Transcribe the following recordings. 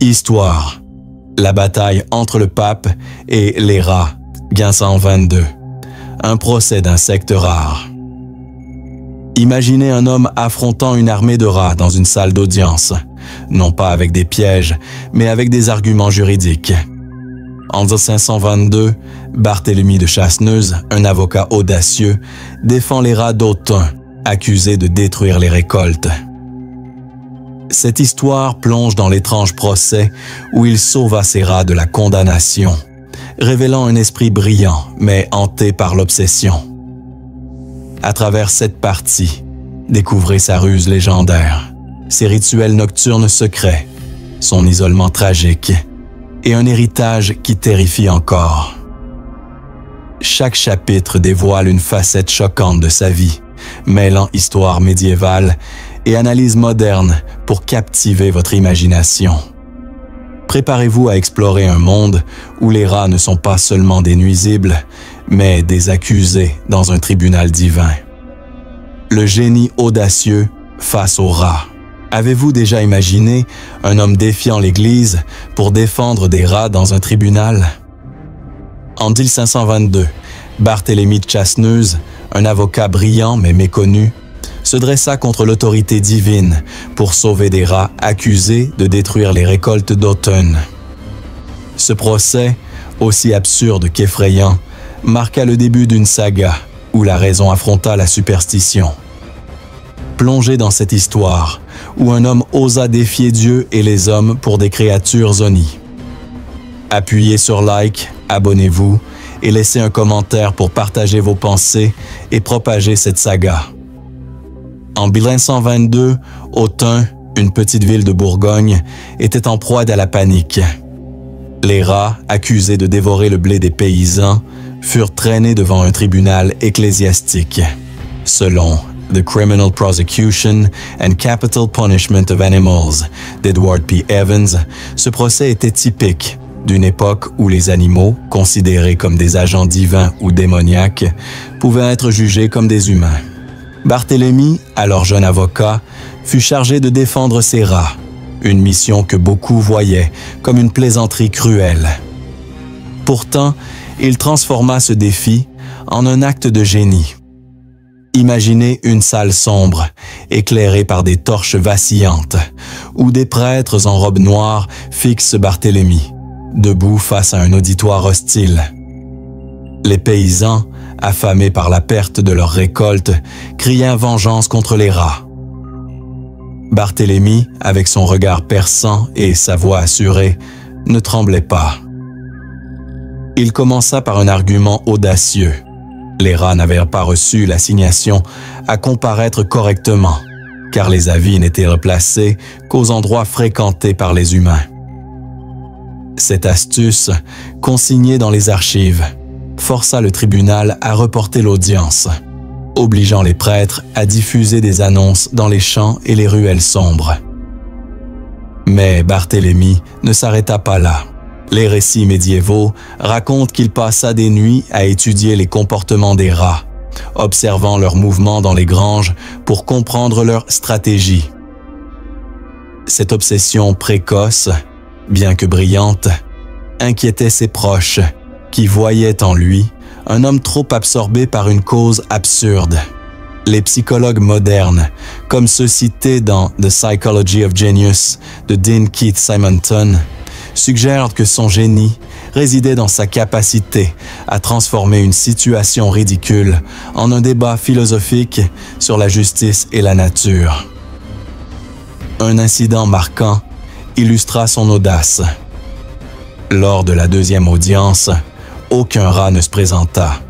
Histoire. La bataille entre le pape et les rats. 1522. Un procès d'insectes rares. Imaginez un homme affrontant une armée de rats dans une salle d'audience, non pas avec des pièges, mais avec des arguments juridiques. En 1522, Barthélemy de Chasseneuse, un avocat audacieux, défend les rats d'Autun, accusés de détruire les récoltes. Cette histoire plonge dans l'étrange procès où il sauva ses rats de la condamnation, révélant un esprit brillant mais hanté par l'obsession. À travers cette partie, découvrez sa ruse légendaire, ses rituels nocturnes secrets, son isolement tragique et un héritage qui terrifie encore. Chaque chapitre dévoile une facette choquante de sa vie, mêlant histoire médiévale et analyse moderne pour captiver votre imagination. Préparez-vous à explorer un monde où les rats ne sont pas seulement des nuisibles, mais des accusés dans un tribunal divin. Le génie audacieux face aux rats. Avez-vous déjà imaginé un homme défiant l'Église pour défendre des rats dans un tribunal? En 1522, Barthélemy de Chasseneuse, un avocat brillant mais méconnu, se dressa contre l'autorité divine pour sauver des rats accusés de détruire les récoltes d'automne. Ce procès, aussi absurde qu'effrayant, marqua le début d'une saga où la raison affronta la superstition. Plongez dans cette histoire où un homme osa défier Dieu et les hommes pour des créatures honies. Appuyez sur like, abonnez-vous et laissez un commentaire pour partager vos pensées et propager cette saga. En 1522, Autun, une petite ville de Bourgogne, était en proie à la panique. Les rats, accusés de dévorer le blé des paysans, furent traînés devant un tribunal ecclésiastique. Selon The Criminal Prosecution and Capital Punishment of Animals d'Edward P. Evans, ce procès était typique d'une époque où les animaux, considérés comme des agents divins ou démoniaques, pouvaient être jugés comme des humains. Barthélemy, alors jeune avocat, fut chargé de défendre ces rats, une mission que beaucoup voyaient comme une plaisanterie cruelle. Pourtant, il transforma ce défi en un acte de génie. Imaginez une salle sombre, éclairée par des torches vacillantes, où des prêtres en robe noire fixent Barthélemy, debout face à un auditoire hostile. Les paysans, affamés par la perte de leur récolte, criaient vengeance contre les rats. Barthélemy, avec son regard perçant et sa voix assurée, ne tremblait pas. Il commença par un argument audacieux. Les rats n'avaient pas reçu l'assignation à comparaître correctement, car les avis n'étaient replacés qu'aux endroits fréquentés par les humains. Cette astuce, consignée dans les archives, força le tribunal à reporter l'audience, obligeant les prêtres à diffuser des annonces dans les champs et les ruelles sombres. Mais Barthélemy ne s'arrêta pas là. Les récits médiévaux racontent qu'il passa des nuits à étudier les comportements des rats, observant leurs mouvements dans les granges pour comprendre leur stratégie. Cette obsession précoce, bien que brillante, inquiétait ses proches, qui voyaient en lui un homme trop absorbé par une cause absurde. Les psychologues modernes, comme ceux cités dans The Psychology of Genius de Dean Keith Simonton, suggèrent que son génie résidait dans sa capacité à transformer une situation ridicule en un débat philosophique sur la justice et la nature. Un incident marquant illustra son audace. Lors de la deuxième audience, aucun rat ne se présenta,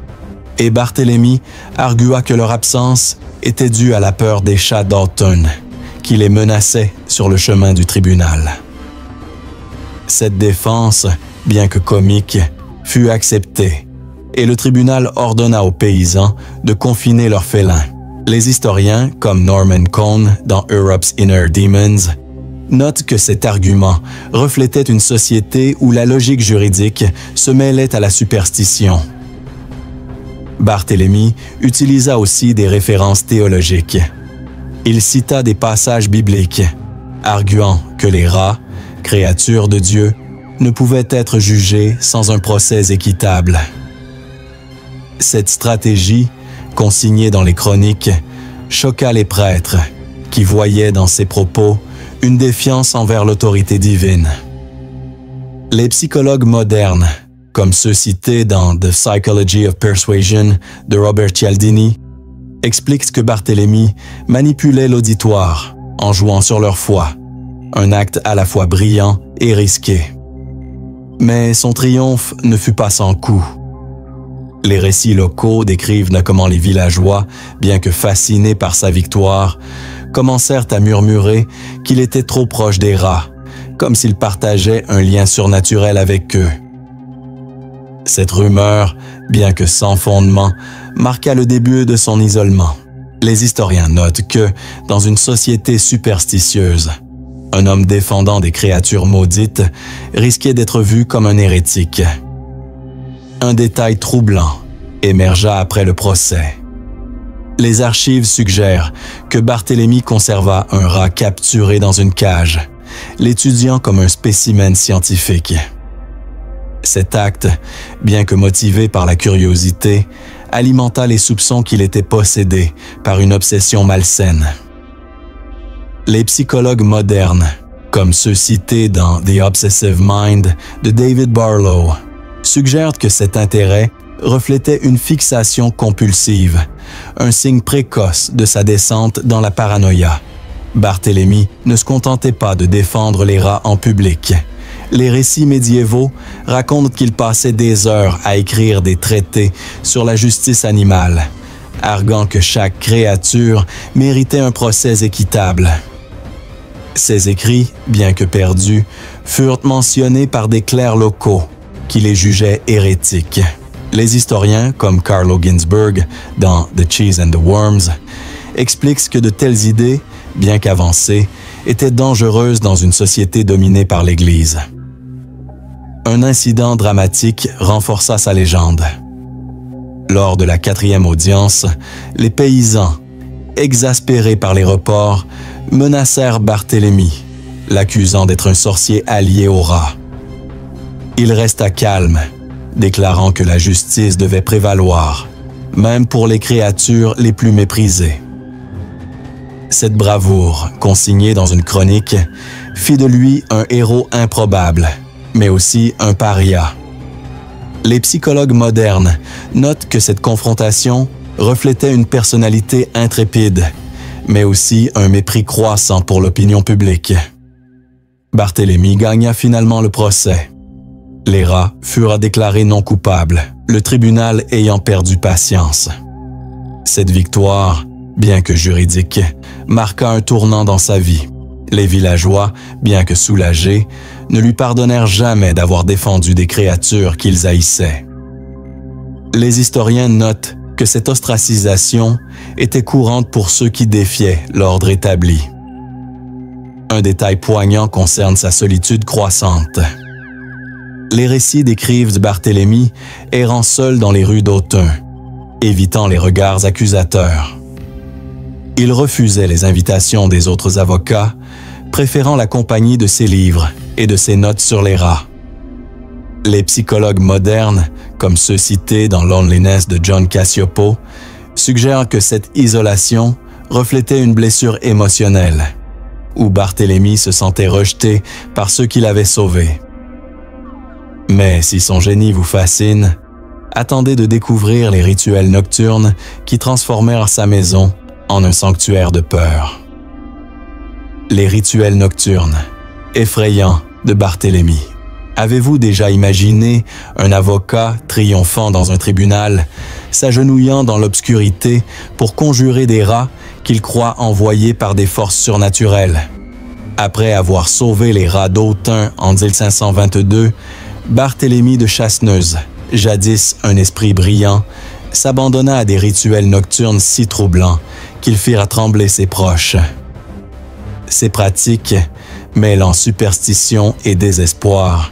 et Barthélemy argua que leur absence était due à la peur des chats d'Autun, qui les menaçaient sur le chemin du tribunal. Cette défense, bien que comique, fut acceptée, et le tribunal ordonna aux paysans de confiner leurs félins. Les historiens, comme Norman Cohn dans Europe's Inner Demons, notent que cet argument reflétait une société où la logique juridique se mêlait à la superstition. Barthélemy utilisa aussi des références théologiques. Il cita des passages bibliques, arguant que les rats, créature de Dieu, ne pouvait être jugé sans un procès équitable. Cette stratégie, consignée dans les chroniques, choqua les prêtres, qui voyaient dans ses propos une défiance envers l'autorité divine. Les psychologues modernes, comme ceux cités dans The Psychology of Persuasion de Robert Cialdini, expliquent que Barthélemy manipulait l'auditoire en jouant sur leur foi, un acte à la fois brillant et risqué. Mais son triomphe ne fut pas sans coup. Les récits locaux décrivent comment les villageois, bien que fascinés par sa victoire, commencèrent à murmurer qu'il était trop proche des rats, comme s'il partageait un lien surnaturel avec eux. Cette rumeur, bien que sans fondement, marqua le début de son isolement. Les historiens notent que, dans une société superstitieuse, un homme défendant des créatures maudites risquait d'être vu comme un hérétique. Un détail troublant émergea après le procès. Les archives suggèrent que Barthélemy conserva un rat capturé dans une cage, l'étudiant comme un spécimen scientifique. Cet acte, bien que motivé par la curiosité, alimenta les soupçons qu'il était possédé par une obsession malsaine. Les psychologues modernes, comme ceux cités dans The Obsessive Mind de David Barlow, suggèrent que cet intérêt reflétait une fixation compulsive, un signe précoce de sa descente dans la paranoïa. Barthélemy ne se contentait pas de défendre les rats en public. Les récits médiévaux racontent qu'il passait des heures à écrire des traités sur la justice animale, arguant que chaque créature méritait un procès équitable. Ces écrits, bien que perdus, furent mentionnés par des clercs locaux qui les jugeaient hérétiques. Les historiens, comme Carlo Ginzburg dans The Cheese and the Worms, expliquent que de telles idées, bien qu'avancées, étaient dangereuses dans une société dominée par l'Église. Un incident dramatique renforça sa légende. Lors de la 4e audience, les paysans, exaspérés par les reports, menacèrent Barthélemy, l'accusant d'être un sorcier allié aux rats. Il resta calme, déclarant que la justice devait prévaloir, même pour les créatures les plus méprisées. Cette bravoure, consignée dans une chronique, fit de lui un héros improbable, mais aussi un paria. Les psychologues modernes notent que cette confrontation reflétait une personnalité intrépide, mais aussi un mépris croissant pour l'opinion publique. Barthélemy gagna finalement le procès. Les rats furent déclarés non coupables, le tribunal ayant perdu patience. Cette victoire, bien que juridique, marqua un tournant dans sa vie. Les villageois, bien que soulagés, ne lui pardonnèrent jamais d'avoir défendu des créatures qu'ils haïssaient. Les historiens notent que cette ostracisation était courante pour ceux qui défiaient l'ordre établi. Un détail poignant concerne sa solitude croissante. Les récits décrivent Barthélemy errant seul dans les rues d'Autun, évitant les regards accusateurs. Il refusait les invitations des autres avocats, préférant la compagnie de ses livres et de ses notes sur les rats. Les psychologues modernes, comme ceux cités dans Loneliness de John Cacioppo, suggèrent que cette isolation reflétait une blessure émotionnelle, où Barthélemy se sentait rejeté par ceux qui l'avaient sauvé. Mais si son génie vous fascine, attendez de découvrir les rituels nocturnes qui transformèrent sa maison en un sanctuaire de peur. Les rituels nocturnes, effrayants de Barthélemy. Avez-vous déjà imaginé un avocat triomphant dans un tribunal, s'agenouillant dans l'obscurité pour conjurer des rats qu'il croit envoyés par des forces surnaturelles? Après avoir sauvé les rats d'Autun en 1522, Barthélemy de Chasseneuse, jadis un esprit brillant, s'abandonna à des rituels nocturnes si troublants qu'ils firent trembler ses proches. Ces pratiques, mêlant superstition et désespoir,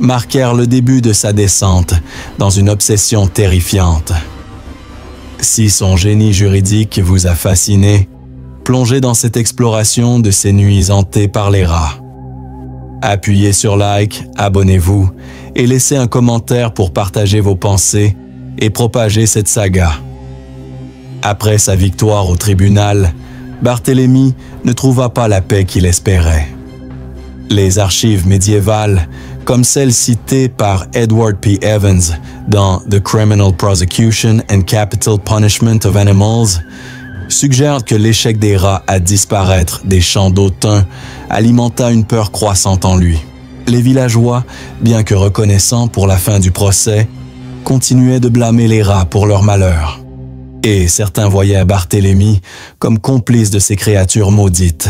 marquèrent le début de sa descente dans une obsession terrifiante. Si son génie juridique vous a fasciné, plongez dans cette exploration de ces nuits hantées par les rats. Appuyez sur like, abonnez-vous et laissez un commentaire pour partager vos pensées et propager cette saga. Après sa victoire au tribunal, Barthélemy ne trouva pas la paix qu'il espérait. Les archives médiévales, comme celles citées par Edward P. Evans dans The Criminal Prosecution and Capital Punishment of Animals, suggèrent que l'échec des rats à disparaître des champs d'autun alimenta une peur croissante en lui. Les villageois, bien que reconnaissants pour la fin du procès, continuaient de blâmer les rats pour leur malheur. Et certains voyaient Barthélemy comme complice de ces créatures maudites.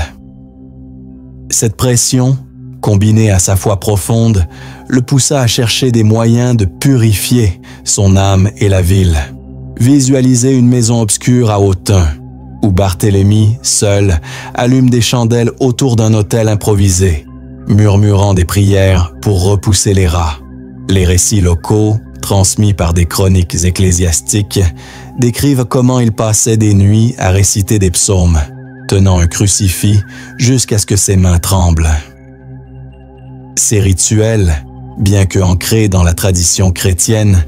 Cette pression, combinée à sa foi profonde, le poussa à chercher des moyens de purifier son âme et la ville. Visualiser une maison obscure à Autun, où Barthélemy, seul, allume des chandelles autour d'un autel improvisé, murmurant des prières pour repousser les rats. Les récits locaux, transmis par des chroniques ecclésiastiques, décrivent comment il passait des nuits à réciter des psaumes, tenant un crucifix jusqu'à ce que ses mains tremblent. Ces rituels, bien que ancrés dans la tradition chrétienne,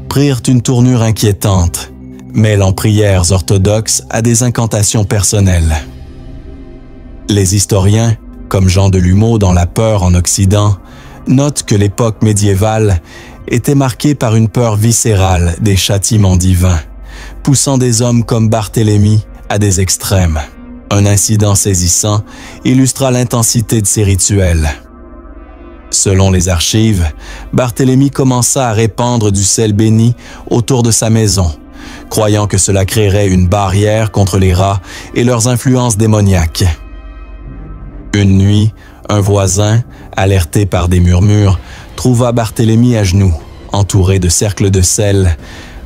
prirent une tournure inquiétante, mêlant prières orthodoxes à des incantations personnelles. Les historiens, comme Jean Delumeau dans La peur en Occident, notent que l'époque médiévale était marquée par une peur viscérale des châtiments divins, poussant des hommes comme Barthélemy à des extrêmes. Un incident saisissant illustra l'intensité de ces rituels. Selon les archives, Barthélemy commença à répandre du sel béni autour de sa maison, croyant que cela créerait une barrière contre les rats et leurs influences démoniaques. Une nuit, un voisin, alerté par des murmures, trouva Barthélemy à genoux, entouré de cercles de sel,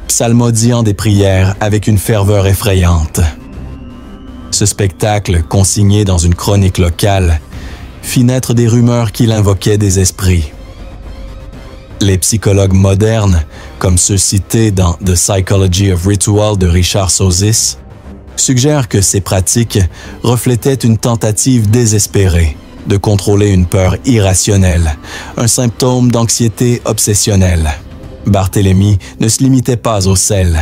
psalmodiant des prières avec une ferveur effrayante. Ce spectacle, consigné dans une chronique locale, fit naître des rumeurs qu'il invoquait des esprits. Les psychologues modernes, comme ceux cités dans The Psychology of Ritual de Richard Sozis, suggèrent que ces pratiques reflétaient une tentative désespérée de contrôler une peur irrationnelle, un symptôme d'anxiété obsessionnelle. Barthélemy ne se limitait pas au sel.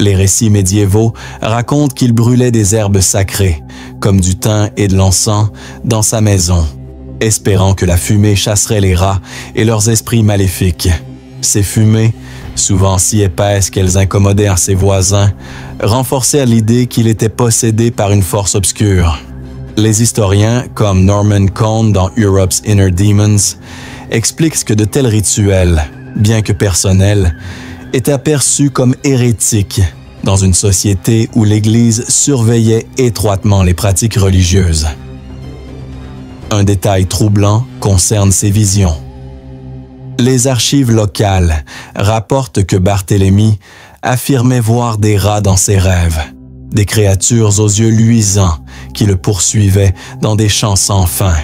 Les récits médiévaux racontent qu'il brûlait des herbes sacrées, comme du thym et de l'encens, dans sa maison, espérant que la fumée chasserait les rats et leurs esprits maléfiques. Ces fumées, souvent si épaisses qu'elles incommodèrent ses voisins, renforcèrent l'idée qu'il était possédé par une force obscure. Les historiens, comme Norman Cohn dans Europe's Inner Demons, expliquent que de tels rituels, bien que personnels, étaient perçus comme hérétiques dans une société où l'Église surveillait étroitement les pratiques religieuses. Un détail troublant concerne ces visions. Les archives locales rapportent que Barthélemy affirmait voir des rats dans ses rêves, des créatures aux yeux luisants qui le poursuivaient dans des champs sans fin.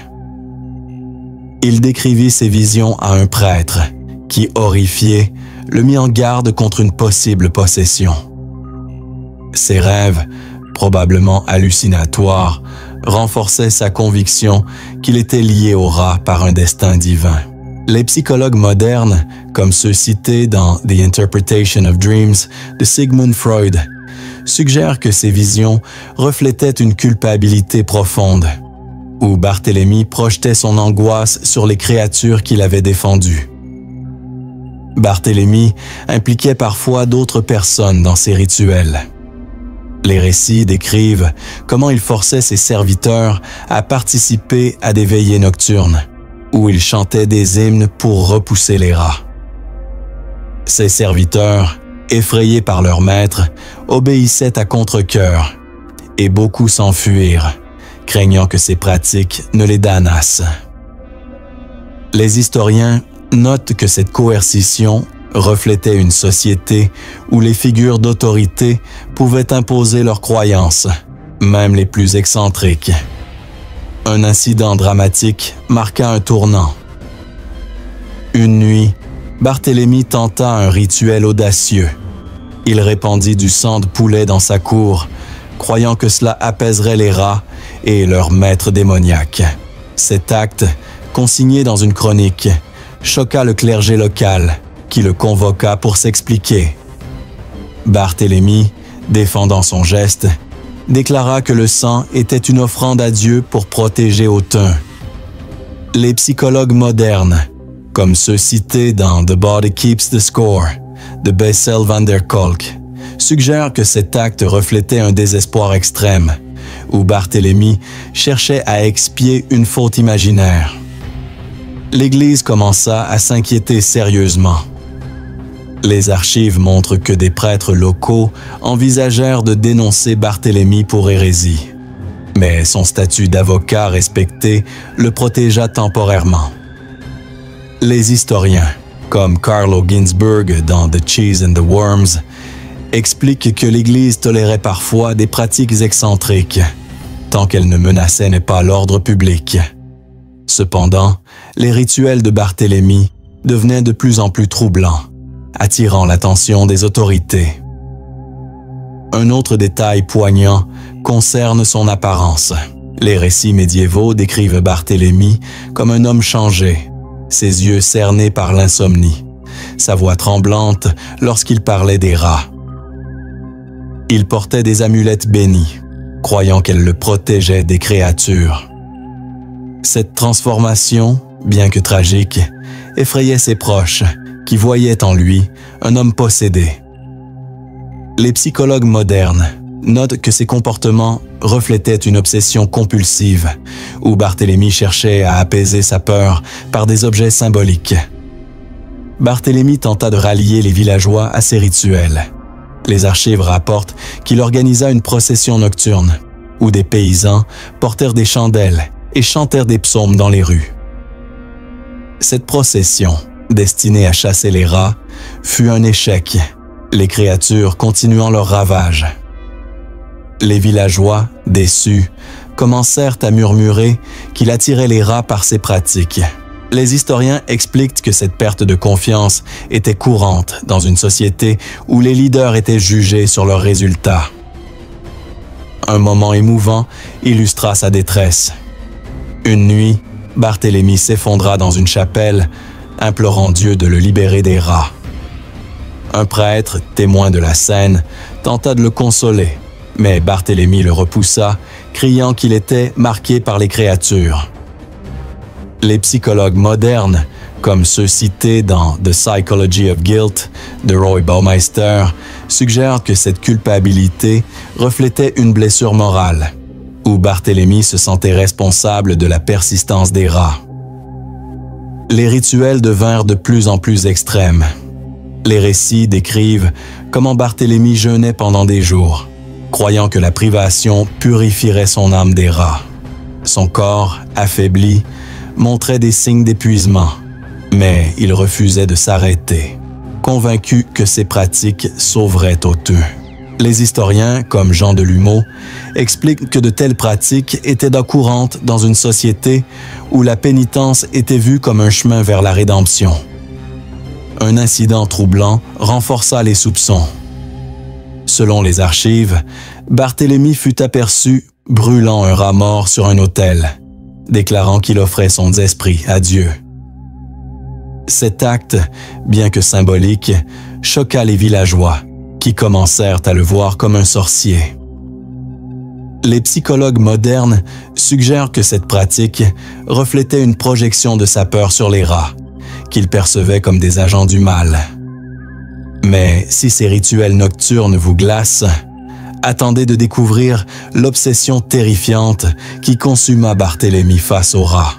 Il décrivit ces visions à un prêtre qui, horrifié, le mit en garde contre une possible possession. Ces rêves, probablement hallucinatoires, renforçaient sa conviction qu'il était lié au rat par un destin divin. Les psychologues modernes, comme ceux cités dans The Interpretation of Dreams de Sigmund Freud, suggèrent que ces visions reflétaient une culpabilité profonde, où Barthélemy projetait son angoisse sur les créatures qu'il avait défendues. Barthélemy impliquait parfois d'autres personnes dans ses rituels. Les récits décrivent comment il forçait ses serviteurs à participer à des veillées nocturnes, où il chantait des hymnes pour repousser les rats. Ses serviteurs, effrayés par leur maître, obéissaient à contre-cœur, et beaucoup s'enfuirent, craignant que ces pratiques ne les damnassent. Les historiens notent que cette coercition reflétait une société où les figures d'autorité pouvaient imposer leurs croyances, même les plus excentriques. Un incident dramatique marqua un tournant. Une nuit, Barthélemy tenta un rituel audacieux. Il répandit du sang de poulet dans sa cour, croyant que cela apaiserait les rats et leur maître démoniaque. Cet acte, consigné dans une chronique, choqua le clergé local, qui le convoqua pour s'expliquer. Barthélemy, défendant son geste, déclara que le sang était une offrande à Dieu pour protéger Autun. Les psychologues modernes, comme ceux cités dans The Body Keeps the Score de Bessel van der Kolk, suggèrent que cet acte reflétait un désespoir extrême, où Barthélemy cherchait à expier une faute imaginaire. L'Église commença à s'inquiéter sérieusement. Les archives montrent que des prêtres locaux envisagèrent de dénoncer Barthélemy pour hérésie, mais son statut d'avocat respecté le protégea temporairement. Les historiens, comme Carlo Ginzburg dans The Cheese and the Worms, expliquent que l'Église tolérait parfois des pratiques excentriques, tant qu'elles ne menaçaient pas l'ordre public. Cependant, les rituels de Barthélemy devenaient de plus en plus troublants, attirant l'attention des autorités. Un autre détail poignant concerne son apparence. Les récits médiévaux décrivent Barthélemy comme un homme changé, ses yeux cernés par l'insomnie, sa voix tremblante lorsqu'il parlait des rats. Il portait des amulettes bénies, croyant qu'elles le protégeaient des créatures. Cette transformation, bien que tragique, effrayait ses proches, qui voyaient en lui un homme possédé. Les psychologues modernes notent que ses comportements reflétaient une obsession compulsive, où Barthélemy cherchait à apaiser sa peur par des objets symboliques. Barthélemy tenta de rallier les villageois à ses rituels. Les archives rapportent qu'il organisa une procession nocturne, où des paysans portèrent des chandelles et chantèrent des psaumes dans les rues. Cette procession, destinée à chasser les rats, fut un échec, les créatures continuant leur ravage. Les villageois, déçus, commencèrent à murmurer qu'il attirait les rats par ses pratiques. Les historiens expliquent que cette perte de confiance était courante dans une société où les leaders étaient jugés sur leurs résultats. Un moment émouvant illustra sa détresse. Une nuit, Barthélemy s'effondra dans une chapelle, implorant Dieu de le libérer des rats. Un prêtre, témoin de la scène, tenta de le consoler, mais Barthélemy le repoussa, criant qu'il était marqué par les créatures. Les psychologues modernes, comme ceux cités dans The Psychology of Guilt de Roy Baumeister, suggèrent que cette culpabilité reflétait une blessure morale, où Barthélemy se sentait responsable de la persistance des rats. Les rituels devinrent de plus en plus extrêmes. Les récits décrivent comment Barthélemy jeûnait pendant des jours, croyant que la privation purifierait son âme des rats. Son corps, affaibli, montrait des signes d'épuisement, mais il refusait de s'arrêter, convaincu que ces pratiques sauveraient Autun. Les historiens, comme Jean Delumeau, expliquent que de telles pratiques étaient courantes dans une société où la pénitence était vue comme un chemin vers la rédemption. Un incident troublant renforça les soupçons. Selon les archives, Barthélemy fut aperçu brûlant un rat mort sur un autel, déclarant qu'il offrait son esprit à Dieu. Cet acte, bien que symbolique, choqua les villageois, qui commencèrent à le voir comme un sorcier. Les psychologues modernes suggèrent que cette pratique reflétait une projection de sa peur sur les rats, qu'il percevait comme des agents du mal. Mais si ces rituels nocturnes vous glacent, attendez de découvrir l'obsession terrifiante qui consuma Barthélemy face aux rats.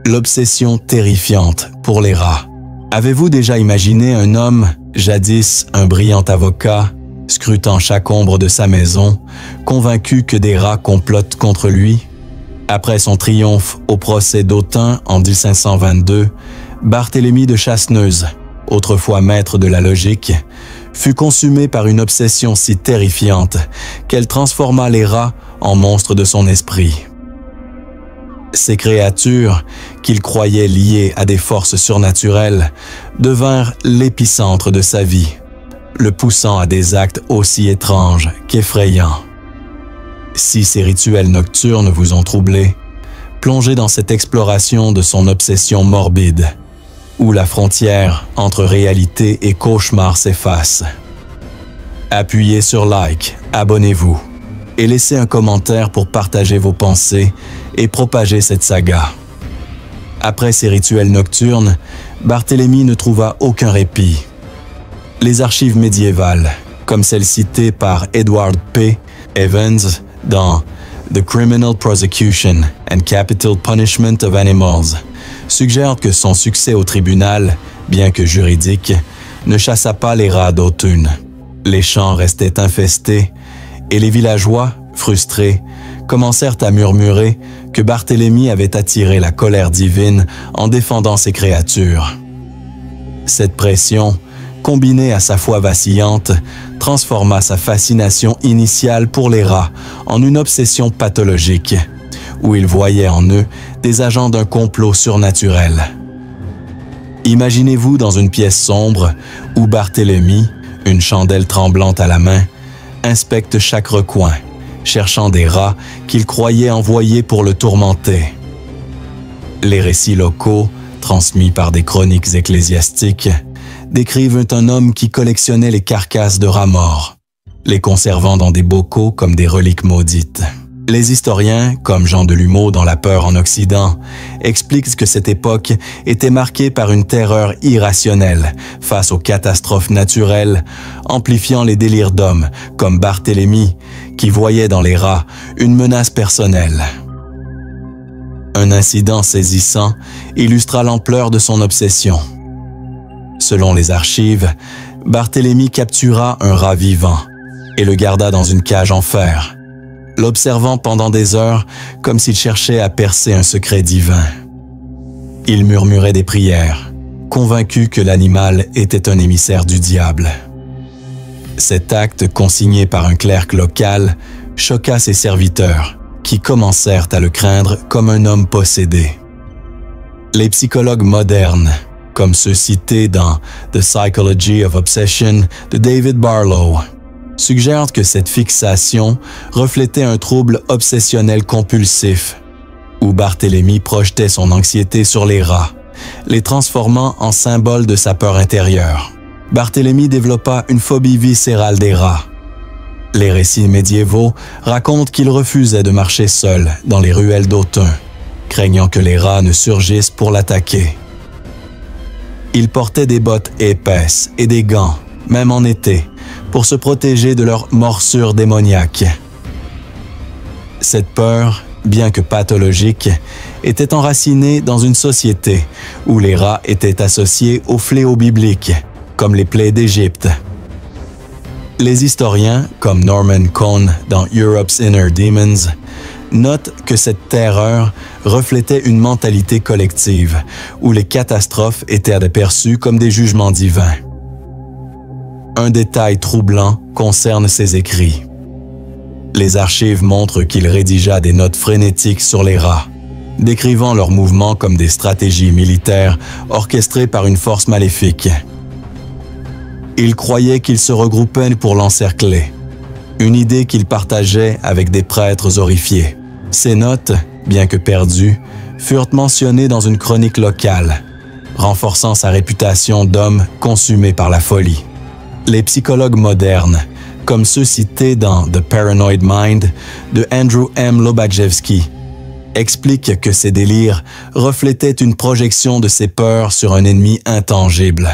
L'obsession terrifiante pour les rats. Avez-vous déjà imaginé un homme, jadis un brillant avocat, scrutant chaque ombre de sa maison, convaincu que des rats complotent contre lui? Après son triomphe au procès d'Autun en 1522, Barthélemy de Chasseneuse, autrefois maître de la logique, fut consumé par une obsession si terrifiante qu'elle transforma les rats en monstres de son esprit. Ces créatures, qu'il croyait liées à des forces surnaturelles, devinrent l'épicentre de sa vie, le poussant à des actes aussi étranges qu'effrayants. Si ces rituels nocturnes vous ont troublé, plongé dans cette exploration de son obsession morbide, où la frontière entre réalité et cauchemar s'efface. Appuyez sur like, abonnez-vous et laissez un commentaire pour partager vos pensées et propager cette saga. Après ces rituels nocturnes, Barthélemy ne trouva aucun répit. Les archives médiévales, comme celles citées par Edward P. Evans dans The Criminal Prosecution and Capital Punishment of Animals, suggèrent que son succès au tribunal, bien que juridique, ne chassa pas les rats d'Autun. Les champs restaient infestés et les villageois, frustrés, commencèrent à murmurer que Barthélemy avait attiré la colère divine en défendant ces créatures. Cette pression, combinée à sa foi vacillante, transforma sa fascination initiale pour les rats en une obsession pathologique, où il voyait en eux des agents d'un complot surnaturel. Imaginez-vous dans une pièce sombre où Barthélemy, une chandelle tremblante à la main, inspecte chaque recoin, cherchant des rats qu'il croyait envoyés pour le tourmenter. Les récits locaux, transmis par des chroniques ecclésiastiques, décrivent un homme qui collectionnait les carcasses de rats morts, les conservant dans des bocaux comme des reliques maudites. Les historiens, comme Jean Delumeau dans La peur en Occident, expliquent que cette époque était marquée par une terreur irrationnelle face aux catastrophes naturelles, amplifiant les délires d'hommes comme Barthélemy, qui voyait dans les rats une menace personnelle. Un incident saisissant illustra l'ampleur de son obsession. Selon les archives, Barthélemy captura un rat vivant et le garda dans une cage en fer, l'observant pendant des heures comme s'il cherchait à percer un secret divin. Il murmurait des prières, convaincu que l'animal était un émissaire du diable. Cet acte, consigné par un clerc local, choqua ses serviteurs, qui commencèrent à le craindre comme un homme possédé. Les psychologues modernes, comme ceux cités dans The Psychology of Obsession de David Barlow, suggèrent que cette fixation reflétait un trouble obsessionnel compulsif, où Barthélemy projetait son anxiété sur les rats, les transformant en symboles de sa peur intérieure. Barthélemy développa une phobie viscérale des rats. Les récits médiévaux racontent qu'il refusait de marcher seul dans les ruelles d'Autun, craignant que les rats ne surgissent pour l'attaquer. Il portait des bottes épaisses et des gants, même en été, pour se protéger de leurs morsures démoniaques. Cette peur, bien que pathologique, était enracinée dans une société où les rats étaient associés aux fléaux bibliques, comme les plaies d'Égypte. Les historiens, comme Norman Cohn dans Europe's Inner Demons, notent que cette terreur reflétait une mentalité collective, où les catastrophes étaient aperçues comme des jugements divins. Un détail troublant concerne ses écrits. Les archives montrent qu'il rédigea des notes frénétiques sur les rats, décrivant leurs mouvements comme des stratégies militaires orchestrées par une force maléfique. Il croyait qu'ils se regroupaient pour l'encercler, une idée qu'il partageait avec des prêtres horrifiés. Ces notes, bien que perdues, furent mentionnées dans une chronique locale, renforçant sa réputation d'homme consumé par la folie. Les psychologues modernes, comme ceux cités dans The Paranoid Mind de Andrew M. Lobachevsky, expliquent que ces délires reflétaient une projection de ses peurs sur un ennemi intangible.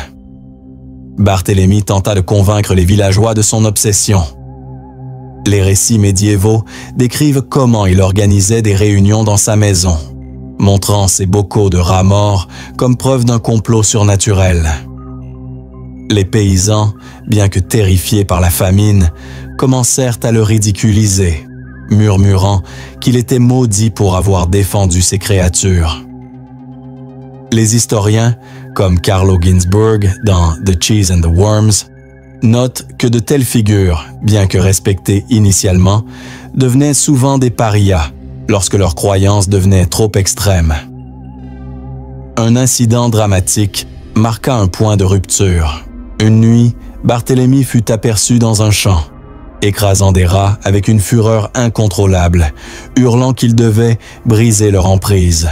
Barthélemy tenta de convaincre les villageois de son obsession. Les récits médiévaux décrivent comment il organisait des réunions dans sa maison, montrant ses bocaux de rats morts comme preuve d'un complot surnaturel. Les paysans, bien que terrifiés par la famine, commencèrent à le ridiculiser, murmurant qu'il était maudit pour avoir défendu ces créatures. Les historiens, comme Carlo Ginzburg dans The Cheese and the Worms, notent que de telles figures, bien que respectées initialement, devenaient souvent des parias lorsque leurs croyances devenaient trop extrêmes. Un incident dramatique marqua un point de rupture. Une nuit, Barthélemy fut aperçu dans un champ, écrasant des rats avec une fureur incontrôlable, hurlant qu'ils devaient briser leur emprise.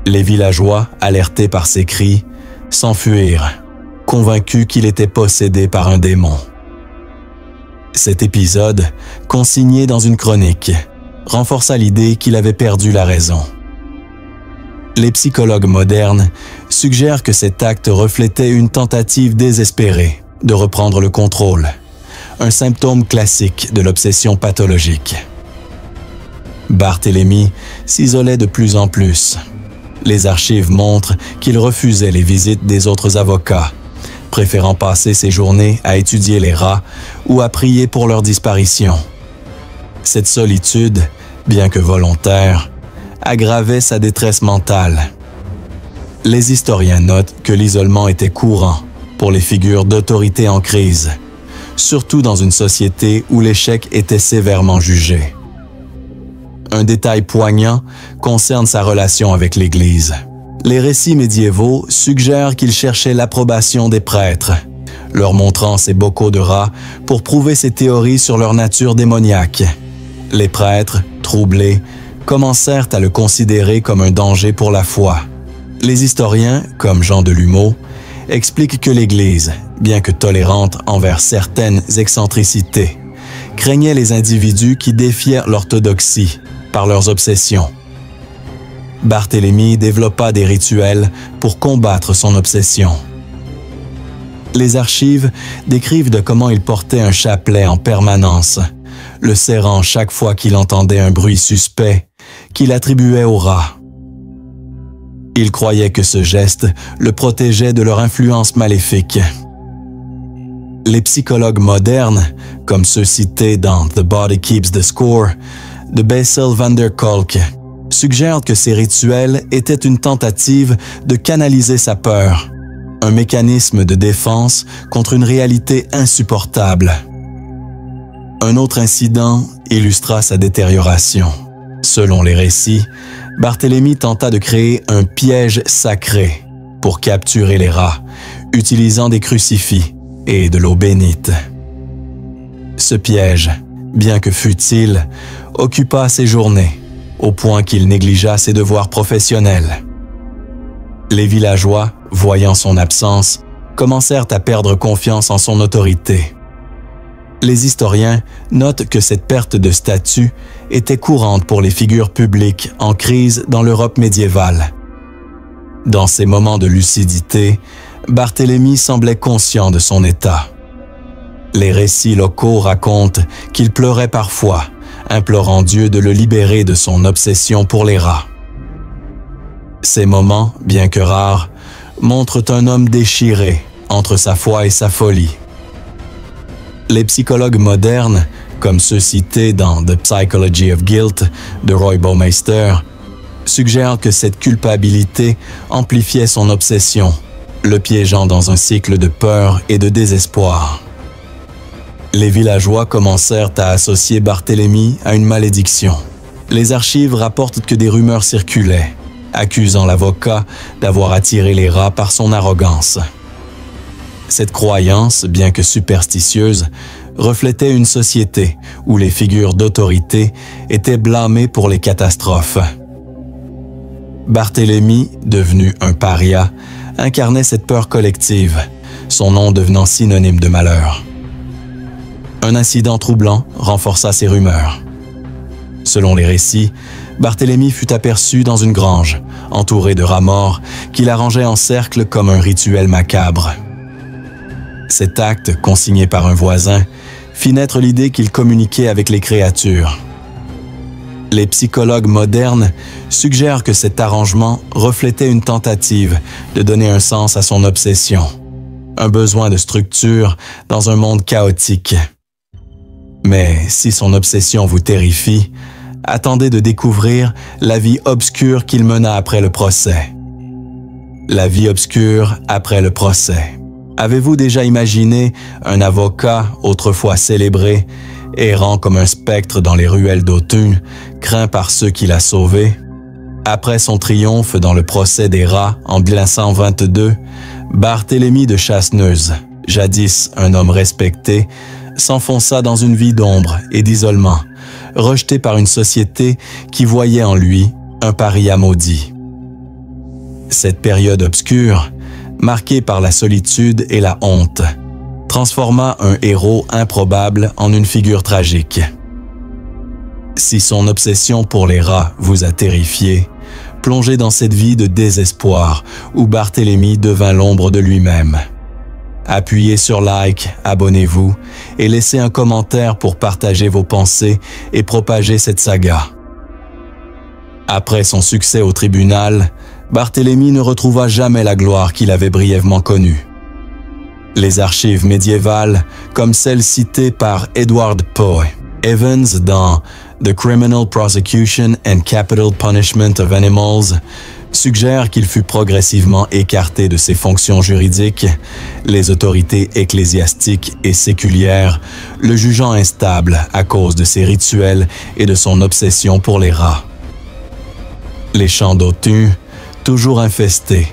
Les villageois, alertés par ces cris, s'enfuirent, convaincus qu'il était possédé par un démon. Cet épisode, consigné dans une chronique, renforça l'idée qu'il avait perdu la raison. Les psychologues modernes suggèrent que cet acte reflétait une tentative désespérée de reprendre le contrôle, un symptôme classique de l'obsession pathologique. Barthélemy s'isolait de plus en plus. Les archives montrent qu'il refusait les visites des autres avocats, préférant passer ses journées à étudier les rats ou à prier pour leur disparition. Cette solitude, bien que volontaire, aggravait sa détresse mentale. Les historiens notent que l'isolement était courant pour les figures d'autorité en crise, surtout dans une société où l'échec était sévèrement jugé. Un détail poignant concerne sa relation avec l'Église. Les récits médiévaux suggèrent qu'il cherchait l'approbation des prêtres, leur montrant ses bocaux de rats pour prouver ses théories sur leur nature démoniaque. Les prêtres, troublés, commencèrent à le considérer comme un danger pour la foi. Les historiens, comme Jean Delumeau, expliquent que l'Église, bien que tolérante envers certaines excentricités, craignait les individus qui défiaient l'orthodoxie par leurs obsessions. Barthélemy développa des rituels pour combattre son obsession. Les archives décrivent de comment il portait un chapelet en permanence, le serrant chaque fois qu'il entendait un bruit suspect qu'il attribuait aux rats. Il croyait que ce geste le protégeait de leur influence maléfique. Les psychologues modernes, comme ceux cités dans The Body Keeps the Score de Bessel van der Kolk, suggèrent que ces rituels étaient une tentative de canaliser sa peur, un mécanisme de défense contre une réalité insupportable. Un autre incident illustra sa détérioration. Selon les récits, Barthélemy tenta de créer un piège sacré pour capturer les rats, utilisant des crucifix et de l'eau bénite. Ce piège, bien que futile, occupa ses journées, au point qu'il négligea ses devoirs professionnels. Les villageois, voyant son absence, commencèrent à perdre confiance en son autorité. Les historiens notent que cette perte de statut était courante pour les figures publiques en crise dans l'Europe médiévale. Dans ces moments de lucidité, Barthélemy semblait conscient de son état. Les récits locaux racontent qu'il pleurait parfois, implorant Dieu de le libérer de son obsession pour les rats. Ces moments, bien que rares, montrent un homme déchiré entre sa foi et sa folie. Les psychologues modernes, comme ceux cités dans The Psychology of Guilt de Roy Baumeister, suggèrent que cette culpabilité amplifiait son obsession, le piégeant dans un cycle de peur et de désespoir. Les villageois commencèrent à associer Barthélemy à une malédiction. Les archives rapportent que des rumeurs circulaient, accusant l'avocat d'avoir attiré les rats par son arrogance. Cette croyance, bien que superstitieuse, reflétait une société où les figures d'autorité étaient blâmées pour les catastrophes. Barthélemy, devenu un paria, incarnait cette peur collective, son nom devenant synonyme de malheur. Un incident troublant renforça ces rumeurs. Selon les récits, Barthélemy fut aperçu dans une grange, entouré de rats morts qu'il arrangeait en cercle comme un rituel macabre. Cet acte, consigné par un voisin, fit naître l'idée qu'il communiquait avec les créatures. Les psychologues modernes suggèrent que cet arrangement reflétait une tentative de donner un sens à son obsession, un besoin de structure dans un monde chaotique. Mais si son obsession vous terrifie, attendez de découvrir la vie obscure qu'il mena après le procès. La vie obscure après le procès. Avez-vous déjà imaginé un avocat, autrefois célébré, errant comme un spectre dans les ruelles d'Autun, craint par ceux qui l'a sauvé? Après son triomphe dans le procès des rats en 1522, Barthélemy de Chasseneuse, jadis un homme respecté, s'enfonça dans une vie d'ombre et d'isolement, rejeté par une société qui voyait en lui un paria maudit. Cette période obscure, marquée par la solitude et la honte, transforma un héros improbable en une figure tragique. Si son obsession pour les rats vous a terrifié, plongez dans cette vie de désespoir où Barthélemy devint l'ombre de lui-même. Appuyez sur like, abonnez-vous et laissez un commentaire pour partager vos pensées et propager cette saga. Après son succès au tribunal, Barthélemy ne retrouva jamais la gloire qu'il avait brièvement connue. Les archives médiévales, comme celles citées par Edward Poe Evans dans The Criminal Prosecution and Capital Punishment of Animals, suggèrent qu'il fut progressivement écarté de ses fonctions juridiques, les autorités ecclésiastiques et séculières le jugeant instable à cause de ses rituels et de son obsession pour les rats. Les champs d'Autun, toujours infestés,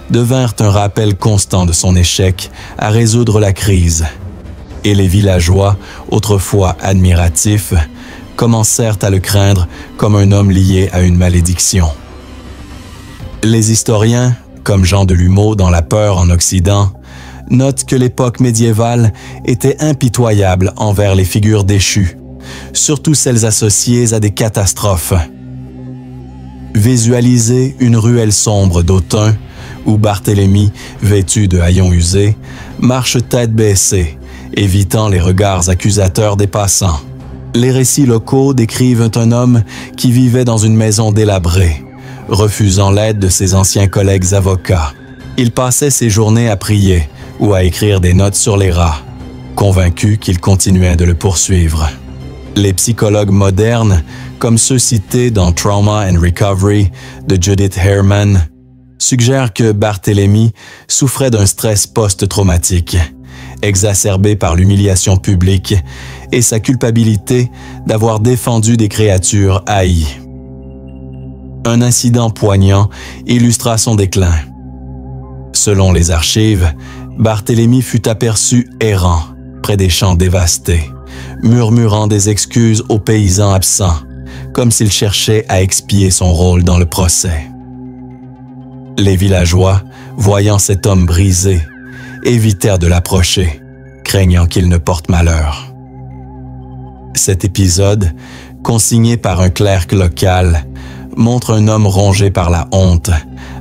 devinrent un rappel constant de son échec à résoudre la crise, et les villageois, autrefois admiratifs, commencèrent à le craindre comme un homme lié à une malédiction. Les historiens, comme Jean Delumeau dans La peur en Occident, notent que l'époque médiévale était impitoyable envers les figures déchues, surtout celles associées à des catastrophes. Visualisez une ruelle sombre d'Autun où Barthélemy, vêtu de haillons usés, marche tête baissée, évitant les regards accusateurs des passants. Les récits locaux décrivent un homme qui vivait dans une maison délabrée, refusant l'aide de ses anciens collègues avocats. Il passait ses journées à prier ou à écrire des notes sur les rats, convaincu qu'il continuait de le poursuivre. Les psychologues modernes, comme ceux cités dans Trauma and Recovery de Judith Herman, suggèrent que Barthélemy souffrait d'un stress post-traumatique, exacerbé par l'humiliation publique et sa culpabilité d'avoir défendu des créatures haïes. Un incident poignant illustra son déclin. Selon les archives, Barthélemy fut aperçu errant près des champs dévastés, murmurant des excuses aux paysans absents, comme s'il cherchait à expier son rôle dans le procès. Les villageois, voyant cet homme brisé, évitèrent de l'approcher, craignant qu'il ne porte malheur. Cet épisode, consigné par un clerc local, montre un homme rongé par la honte,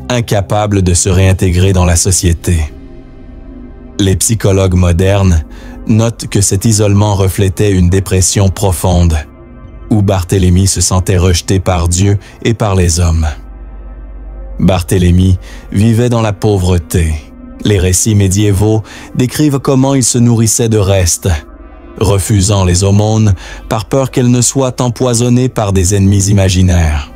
incapable de se réintégrer dans la société. Les psychologues modernes notent que cet isolement reflétait une dépression profonde, où Barthélemy se sentait rejeté par Dieu et par les hommes. Barthélemy vivait dans la pauvreté. Les récits médiévaux décrivent comment il se nourrissait de restes, refusant les aumônes par peur qu'elles ne soient empoisonnées par des ennemis imaginaires.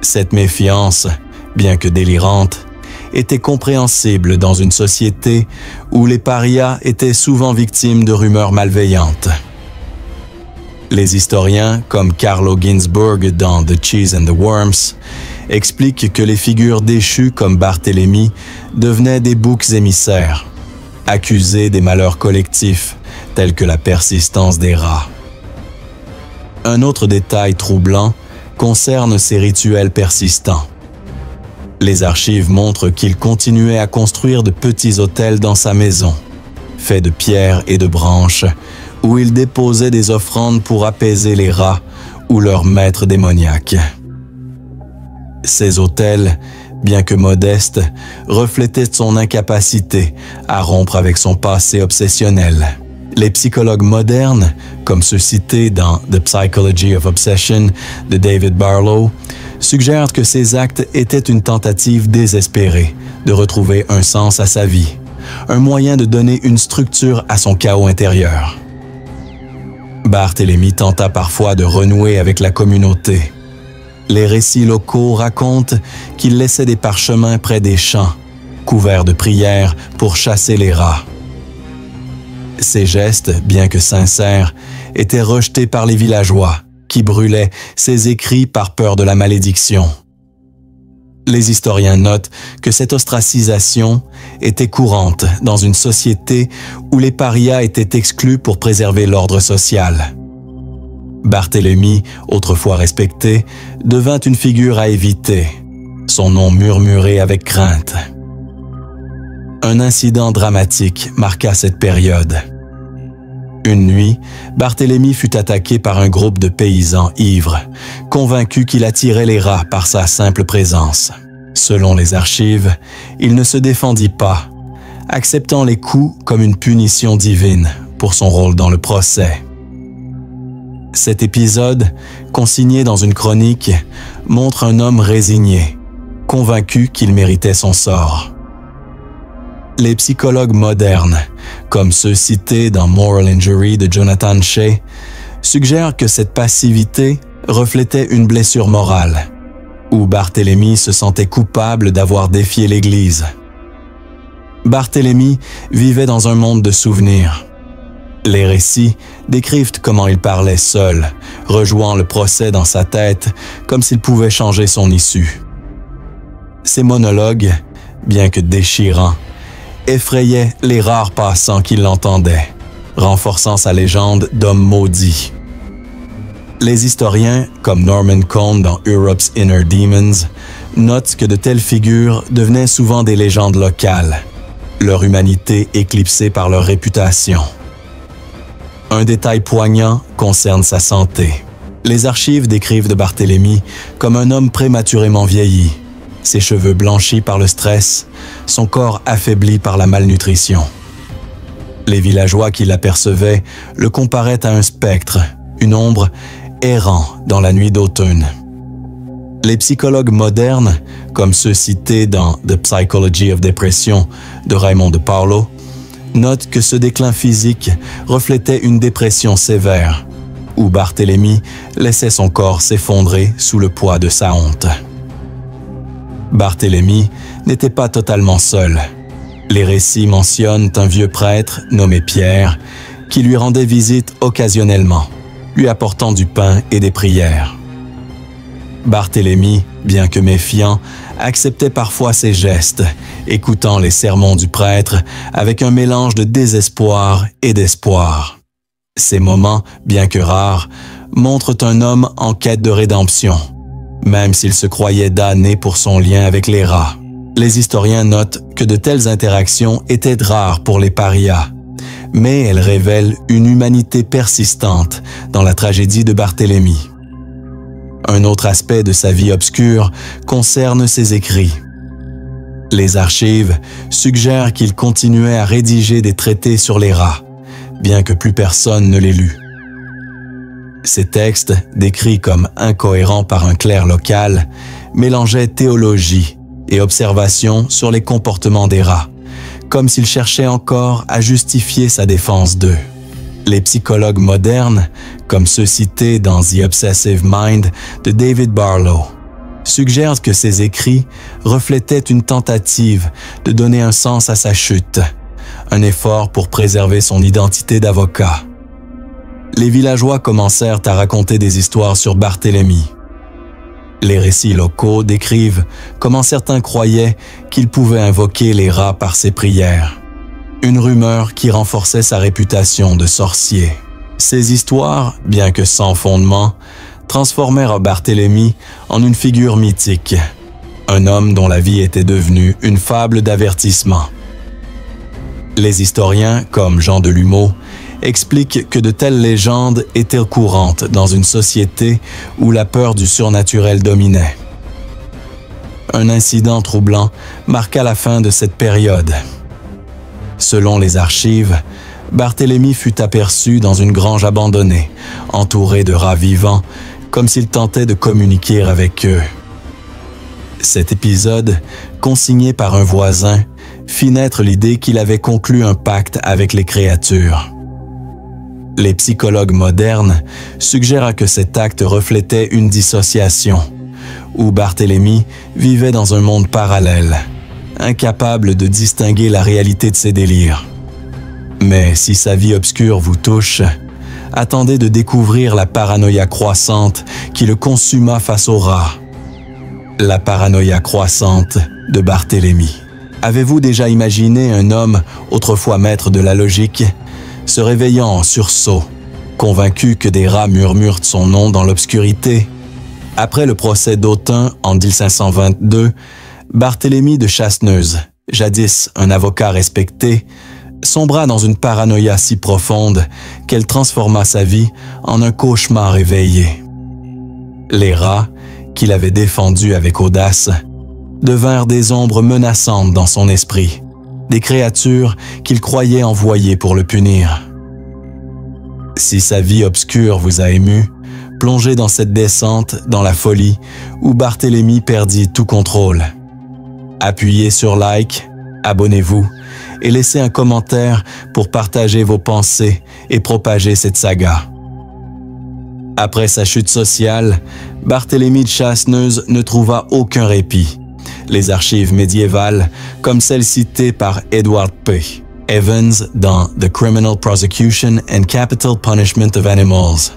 Cette méfiance, bien que délirante, était compréhensible dans une société où les parias étaient souvent victimes de rumeurs malveillantes. Les historiens, comme Carlo Ginzburg dans The Cheese and the Worms, expliquent que les figures déchues comme Barthélemy devenaient des boucs émissaires, accusés des malheurs collectifs tels que la persistance des rats. Un autre détail troublant concerne ces rituels persistants. Les archives montrent qu'il continuait à construire de petits autels dans sa maison, faits de pierres et de branches, où il déposait des offrandes pour apaiser les rats ou leurs maîtres démoniaques. Ces autels, bien que modestes, reflétaient son incapacité à rompre avec son passé obsessionnel. Les psychologues modernes, comme ceux cités dans The Psychology of Obsession de David Barlow, suggèrent que ces actes étaient une tentative désespérée de retrouver un sens à sa vie, un moyen de donner une structure à son chaos intérieur. Barthélemy tenta parfois de renouer avec la communauté. Les récits locaux racontent qu'il laissait des parchemins près des champs, couverts de prières pour chasser les rats. Ces gestes, bien que sincères, étaient rejetés par les villageois, qui brûlaient ses écrits par peur de la malédiction. Les historiens notent que cette ostracisation était courante dans une société où les parias étaient exclus pour préserver l'ordre social. Barthélemy, autrefois respecté, devint une figure à éviter, son nom murmuré avec crainte. Un incident dramatique marqua cette période. Une nuit, Barthélemy fut attaqué par un groupe de paysans ivres, convaincus qu'il attirait les rats par sa simple présence. Selon les archives, il ne se défendit pas, acceptant les coups comme une punition divine pour son rôle dans le procès. Cet épisode, consigné dans une chronique, montre un homme résigné, convaincu qu'il méritait son sort. Les psychologues modernes, comme ceux cités dans Moral Injury de Jonathan Shay, suggèrent que cette passivité reflétait une blessure morale, où Barthélemy se sentait coupable d'avoir défié l'Église. Barthélemy vivait dans un monde de souvenirs. Les récits décrivent comment il parlait seul, rejouant le procès dans sa tête comme s'il pouvait changer son issue. Ces monologues, bien que déchirants, effrayaient les rares passants qui l'entendaient, renforçant sa légende d'homme maudit. Les historiens, comme Norman Cohn dans Europe's Inner Demons, notent que de telles figures devenaient souvent des légendes locales, leur humanité éclipsée par leur réputation. Un détail poignant concerne sa santé. Les archives décrivent de Barthélemy comme un homme prématurément vieilli, ses cheveux blanchis par le stress, son corps affaibli par la malnutrition. Les villageois qui l'apercevaient le comparaient à un spectre, une ombre errant dans la nuit d'automne. Les psychologues modernes, comme ceux cités dans The Psychology of Depression de Raymond de Paulo, notent que ce déclin physique reflétait une dépression sévère, où Barthélemy laissait son corps s'effondrer sous le poids de sa honte. Barthélemy n'était pas totalement seul. Les récits mentionnent un vieux prêtre nommé Pierre qui lui rendait visite occasionnellement, lui apportant du pain et des prières. Barthélemy, bien que méfiant, acceptait parfois ses gestes, écoutant les sermons du prêtre avec un mélange de désespoir et d'espoir. Ces moments, bien que rares, montrent un homme en quête de rédemption, même s'il se croyait damné pour son lien avec les rats. Les historiens notent que de telles interactions étaient rares pour les parias, mais elles révèlent une humanité persistante dans la tragédie de Barthélemy. Un autre aspect de sa vie obscure concerne ses écrits. Les archives suggèrent qu'il continuait à rédiger des traités sur les rats, bien que plus personne ne les lût. Ces textes, décrits comme incohérents par un clerc local, mélangeaient théologie et observation sur les comportements des rats, comme s'il cherchait encore à justifier sa défense d'eux. Les psychologues modernes, comme ceux cités dans The Obsessive Mind de David Barlow, suggèrent que ces écrits reflétaient une tentative de donner un sens à sa chute, un effort pour préserver son identité d'avocat. Les villageois commencèrent à raconter des histoires sur Barthélemy. Les récits locaux décrivent comment certains croyaient qu'il pouvait invoquer les rats par ses prières, une rumeur qui renforçait sa réputation de sorcier. Ces histoires, bien que sans fondement, transformèrent Barthélemy en une figure mythique, un homme dont la vie était devenue une fable d'avertissement. Les historiens, comme Jean Delumeau, expliquent que de telles légendes étaient courantes dans une société où la peur du surnaturel dominait. Un incident troublant marqua la fin de cette période. Selon les archives, Barthélemy fut aperçu dans une grange abandonnée, entouré de rats vivants, comme s'il tentait de communiquer avec eux. Cet épisode, consigné par un voisin, fit naître l'idée qu'il avait conclu un pacte avec les créatures. Les psychologues modernes suggèrent que cet acte reflétait une dissociation, où Barthélemy vivait dans un monde parallèle, incapable de distinguer la réalité de ses délires. Mais si sa vie obscure vous touche, attendez de découvrir la paranoïa croissante qui le consuma face aux rats. La paranoïa croissante de Barthélemy. Avez-vous déjà imaginé un homme, autrefois maître de la logique, se réveillant en sursaut, convaincu que des rats murmurent son nom dans l'obscurité? Après le procès d'Autun en 1522, Barthélemy de Chasseneuse, jadis un avocat respecté, sombra dans une paranoïa si profonde qu'elle transforma sa vie en un cauchemar éveillé. Les rats, qu'il avait défendus avec audace, devinrent des ombres menaçantes dans son esprit, des créatures qu'il croyait envoyées pour le punir. Si sa vie obscure vous a ému, plongez dans cette descente dans la folie où Barthélemy perdit tout contrôle. Appuyez sur like, abonnez-vous et laissez un commentaire pour partager vos pensées et propager cette saga. Après sa chute sociale, Barthélemy de Chasseneuse ne trouva aucun répit. Les archives médiévales, comme celles citées par Edward P. Evans dans The Criminal Prosecution and Capital Punishment of Animals,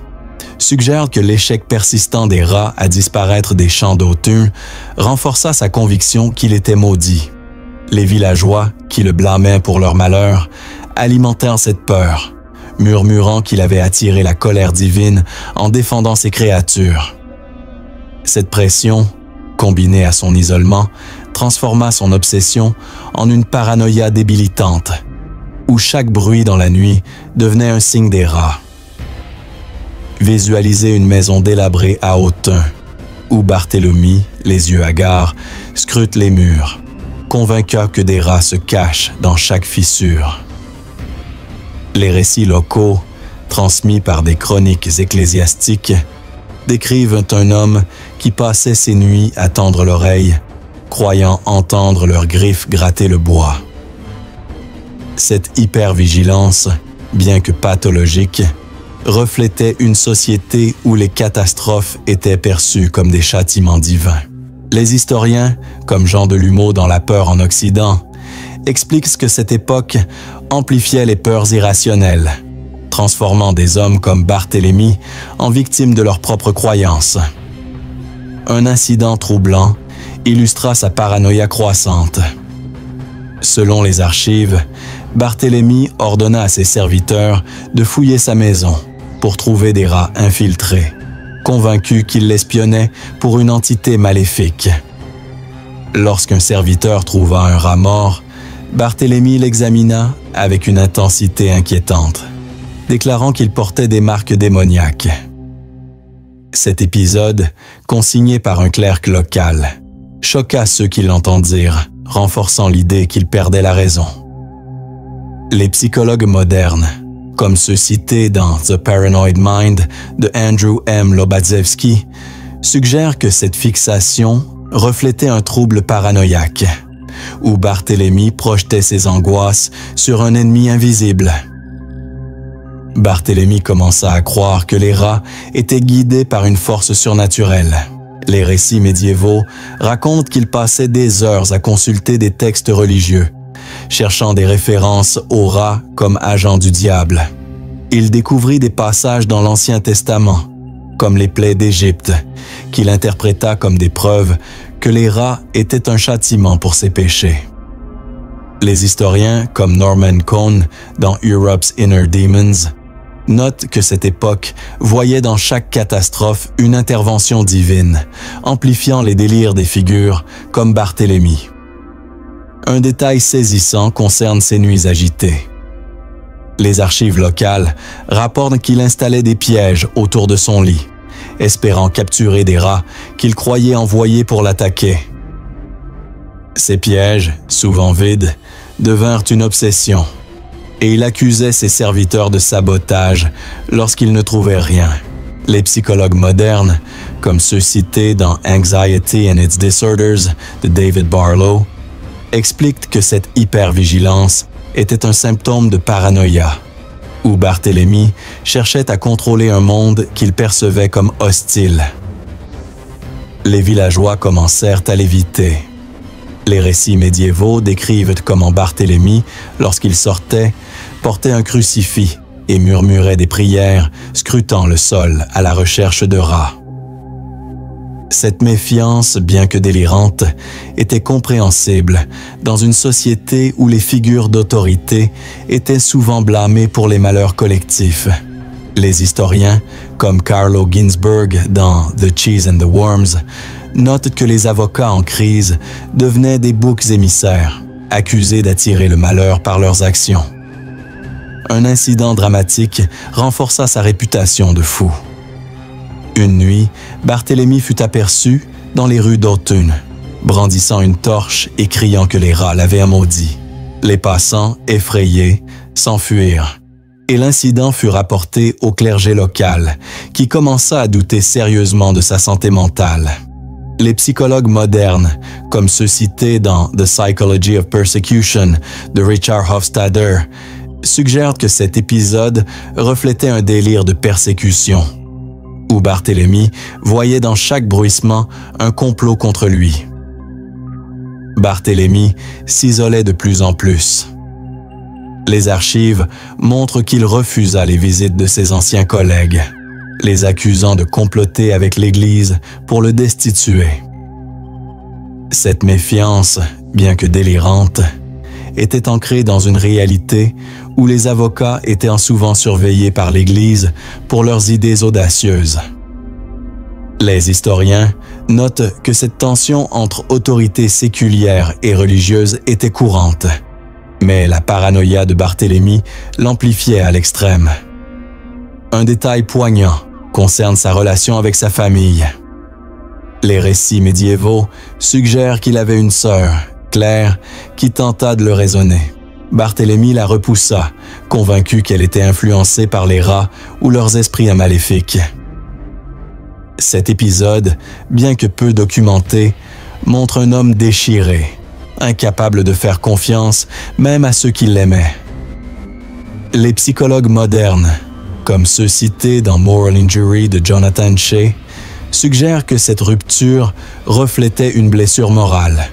suggèrent que l'échec persistant des rats à disparaître des champs d'Autun renforça sa conviction qu'il était maudit. Les villageois, qui le blâmaient pour leur malheur, alimentèrent cette peur, murmurant qu'il avait attiré la colère divine en défendant ces créatures. Cette pression, combinée à son isolement, transforma son obsession en une paranoïa débilitante, où chaque bruit dans la nuit devenait un signe des rats. Visualisez une maison délabrée à Autun, où Barthélemy, les yeux hagards, scrute les murs, convaincu que des rats se cachent dans chaque fissure. Les récits locaux, transmis par des chroniques ecclésiastiques, décrivent un homme qui passait ses nuits à tendre l'oreille, croyant entendre leurs griffes gratter le bois. Cette hypervigilance, bien que pathologique, reflétait une société où les catastrophes étaient perçues comme des châtiments divins. Les historiens, comme Jean Delumeau dans La peur en Occident, expliquent que cette époque amplifiait les peurs irrationnelles, transformant des hommes comme Barthélemy en victimes de leurs propres croyances. Un incident troublant illustra sa paranoïa croissante. Selon les archives, Barthélemy ordonna à ses serviteurs de fouiller sa maison pour trouver des rats infiltrés, convaincu qu'il l'espionnait pour une entité maléfique. Lorsqu'un serviteur trouva un rat mort, Barthélemy l'examina avec une intensité inquiétante, déclarant qu'il portait des marques démoniaques. Cet épisode, consigné par un clerc local, choqua ceux qui l'entendirent, renforçant l'idée qu'il perdait la raison. Les psychologues modernes, comme ceux cités dans The Paranoid Mind de Andrew M. Lobachevsky, suggèrent que cette fixation reflétait un trouble paranoïaque, où Barthélemy projetait ses angoisses sur un ennemi invisible. Barthélemy commença à croire que les rats étaient guidés par une force surnaturelle. Les récits médiévaux racontent qu'il passait des heures à consulter des textes religieux, cherchant des références aux rats comme agents du diable. Il découvrit des passages dans l'Ancien Testament, comme les plaies d'Égypte, qu'il interpréta comme des preuves que les rats étaient un châtiment pour ses péchés. Les historiens, comme Norman Cohn dans Europe's Inner Demons, notent que cette époque voyait dans chaque catastrophe une intervention divine, amplifiant les délires des figures comme Barthélemy. Un détail saisissant concerne ses nuits agitées. Les archives locales rapportent qu'il installait des pièges autour de son lit, espérant capturer des rats qu'il croyait envoyés pour l'attaquer. Ces pièges, souvent vides, devinrent une obsession, et il accusait ses serviteurs de sabotage lorsqu'ils ne trouvaient rien. Les psychologues modernes, comme ceux cités dans Anxiety and its Disorders de David Barlow, expliquent que cette hypervigilance était un symptôme de paranoïa, où Barthélemy cherchait à contrôler un monde qu'il percevait comme hostile. Les villageois commencèrent à l'éviter. Les récits médiévaux décrivent comment Barthélemy, lorsqu'il sortait, portait un crucifix et murmurait des prières, scrutant le sol à la recherche de rats. Cette méfiance, bien que délirante, était compréhensible dans une société où les figures d'autorité étaient souvent blâmées pour les malheurs collectifs. Les historiens, comme Carlo Ginzburg dans The Cheese and the Worms, notent que les avocats en crise devenaient des boucs émissaires, accusés d'attirer le malheur par leurs actions. Un incident dramatique renforça sa réputation de fou. Une nuit, Barthélemy fut aperçu dans les rues d'Autun, brandissant une torche et criant que les rats l'avaient maudit. Les passants, effrayés, s'enfuirent, et l'incident fut rapporté au clergé local, qui commença à douter sérieusement de sa santé mentale. Les psychologues modernes, comme ceux cités dans The Psychology of Persecution de Richard Hofstadter, suggèrent que cet épisode reflétait un délire de persécution, où Barthélemy voyait dans chaque bruissement un complot contre lui. Barthélemy s'isolait de plus en plus. Les archives montrent qu'il refusa les visites de ses anciens collègues, les accusant de comploter avec l'Église pour le destituer. Cette méfiance, bien que délirante, était ancrée dans une réalité où les avocats étaient souvent surveillés par l'Église pour leurs idées audacieuses. Les historiens notent que cette tension entre autorité séculière et religieuse était courante, mais la paranoïa de Barthélemy l'amplifiait à l'extrême. Un détail poignant concerne sa relation avec sa famille. Les récits médiévaux suggèrent qu'il avait une sœur, Claire, qui tenta de le raisonner. Barthélemy la repoussa, convaincu qu'elle était influencée par les rats ou leurs esprits maléfiques. Cet épisode, bien que peu documenté, montre un homme déchiré, incapable de faire confiance même à ceux qui l'aimaient. Les psychologues modernes, comme ceux cités dans Moral Injury de Jonathan Shea, suggèrent que cette rupture reflétait une blessure morale,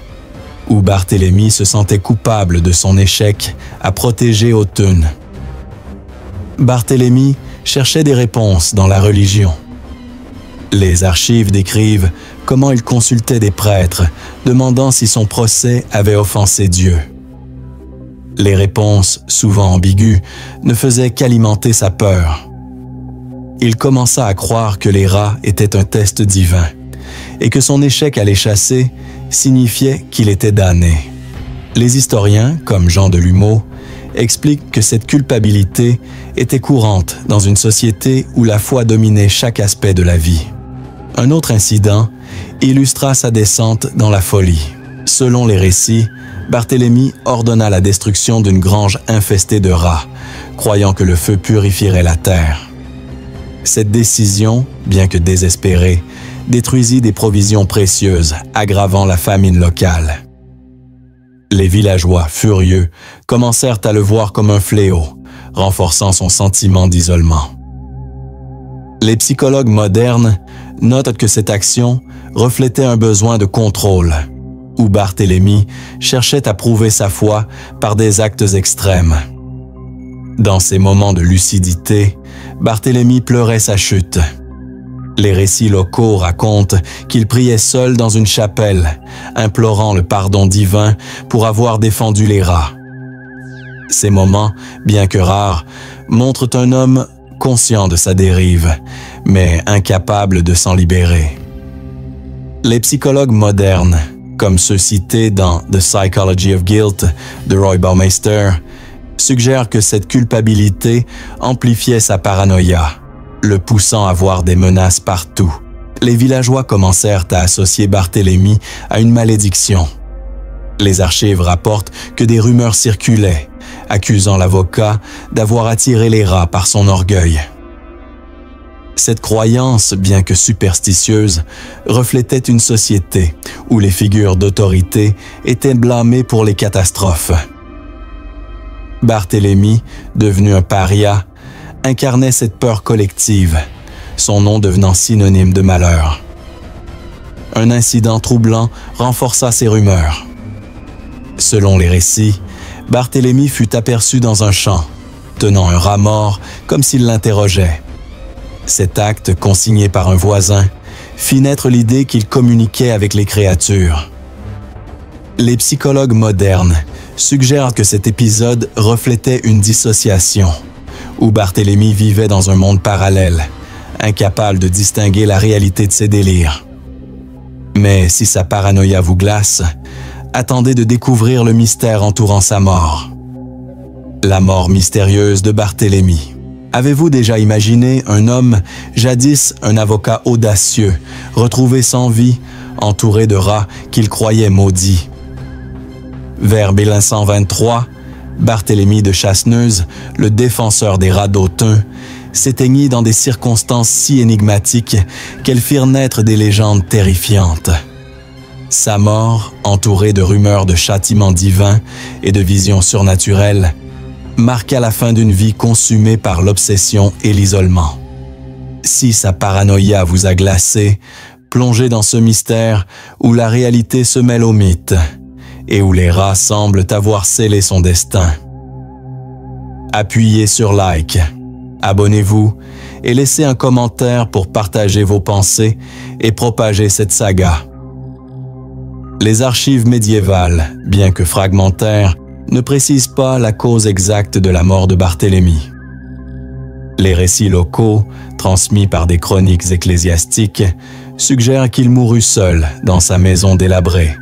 où Barthélemy se sentait coupable de son échec à protéger Autun. Barthélemy cherchait des réponses dans la religion. Les archives décrivent comment il consultait des prêtres, demandant si son procès avait offensé Dieu. Les réponses, souvent ambiguës, ne faisaient qu'alimenter sa peur. Il commença à croire que les rats étaient un test divin et que son échec à les chasser signifiait qu'il était damné. Les historiens, comme Jean Delumeau, expliquent que cette culpabilité était courante dans une société où la foi dominait chaque aspect de la vie. Un autre incident illustra sa descente dans la folie. Selon les récits, Barthélemy ordonna la destruction d'une grange infestée de rats, croyant que le feu purifierait la terre. Cette décision, bien que désespérée, détruisit des provisions précieuses, aggravant la famine locale. Les villageois, furieux, commencèrent à le voir comme un fléau, renforçant son sentiment d'isolement. Les psychologues modernes notent que cette action reflétait un besoin de contrôle, où Barthélemy cherchait à prouver sa foi par des actes extrêmes. Dans ces moments de lucidité, Barthélemy pleurait sa chute. Les récits locaux racontent qu'il priait seul dans une chapelle, implorant le pardon divin pour avoir défendu les rats. Ces moments, bien que rares, montrent un homme conscient de sa dérive, mais incapable de s'en libérer. Les psychologues modernes, comme ceux cités dans The Psychology of Guilt de Roy Baumeister, suggèrent que cette culpabilité amplifiait sa paranoïa, le poussant à voir des menaces partout. Les villageois commencèrent à associer Barthélemy à une malédiction. Les archives rapportent que des rumeurs circulaient, accusant l'avocat d'avoir attiré les rats par son orgueil. Cette croyance, bien que superstitieuse, reflétait une société où les figures d'autorité étaient blâmées pour les catastrophes. Barthélemy, devenu un paria, incarnait cette peur collective, son nom devenant synonyme de malheur. Un incident troublant renforça ces rumeurs. Selon les récits, Barthélemy fut aperçu dans un champ, tenant un rat mort comme s'il l'interrogeait. Cet acte, consigné par un voisin, fit naître l'idée qu'il communiquait avec les créatures. Les psychologues modernes suggèrent que cet épisode reflétait une dissociation, où Barthélemy vivait dans un monde parallèle, incapable de distinguer la réalité de ses délires. Mais si sa paranoïa vous glace, attendez de découvrir le mystère entourant sa mort. La mort mystérieuse de Barthélemy. Avez-vous déjà imaginé un homme, jadis un avocat audacieux, retrouvé sans vie, entouré de rats qu'il croyait maudits? Vers 1123, Barthélemy de Chasseneuse, le défenseur des rats d'Autun, s'éteignit dans des circonstances si énigmatiques qu'elles firent naître des légendes terrifiantes. Sa mort, entourée de rumeurs de châtiments divins et de visions surnaturelles, marqua la fin d'une vie consumée par l'obsession et l'isolement. Si sa paranoïa vous a glacé, plongez dans ce mystère où la réalité se mêle au mythe et où les rats semblent avoir scellé son destin. Appuyez sur like, abonnez-vous et laissez un commentaire pour partager vos pensées et propager cette saga. Les archives médiévales, bien que fragmentaires, ne précisent pas la cause exacte de la mort de Barthélemy. Les récits locaux, transmis par des chroniques ecclésiastiques, suggèrent qu'il mourut seul dans sa maison délabrée,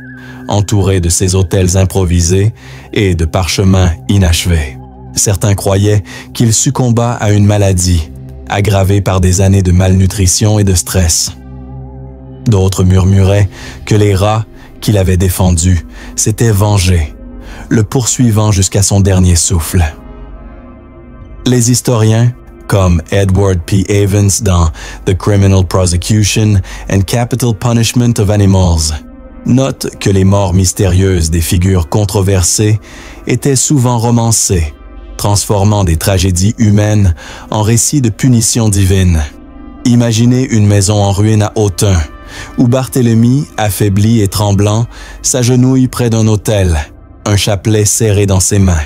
entouré de ses autels improvisés et de parchemins inachevés. Certains croyaient qu'il succomba à une maladie, aggravée par des années de malnutrition et de stress. D'autres murmuraient que les rats qu'il avait défendus s'étaient vengés, le poursuivant jusqu'à son dernier souffle. Les historiens, comme Edward P. Evans dans The Criminal Prosecution and Capital Punishment of Animals, notent que les morts mystérieuses des figures controversées étaient souvent romancées, transformant des tragédies humaines en récits de punition divine. Imaginez une maison en ruine à Autun, où Barthélemy, affaibli et tremblant, s'agenouille près d'un autel, un chapelet serré dans ses mains.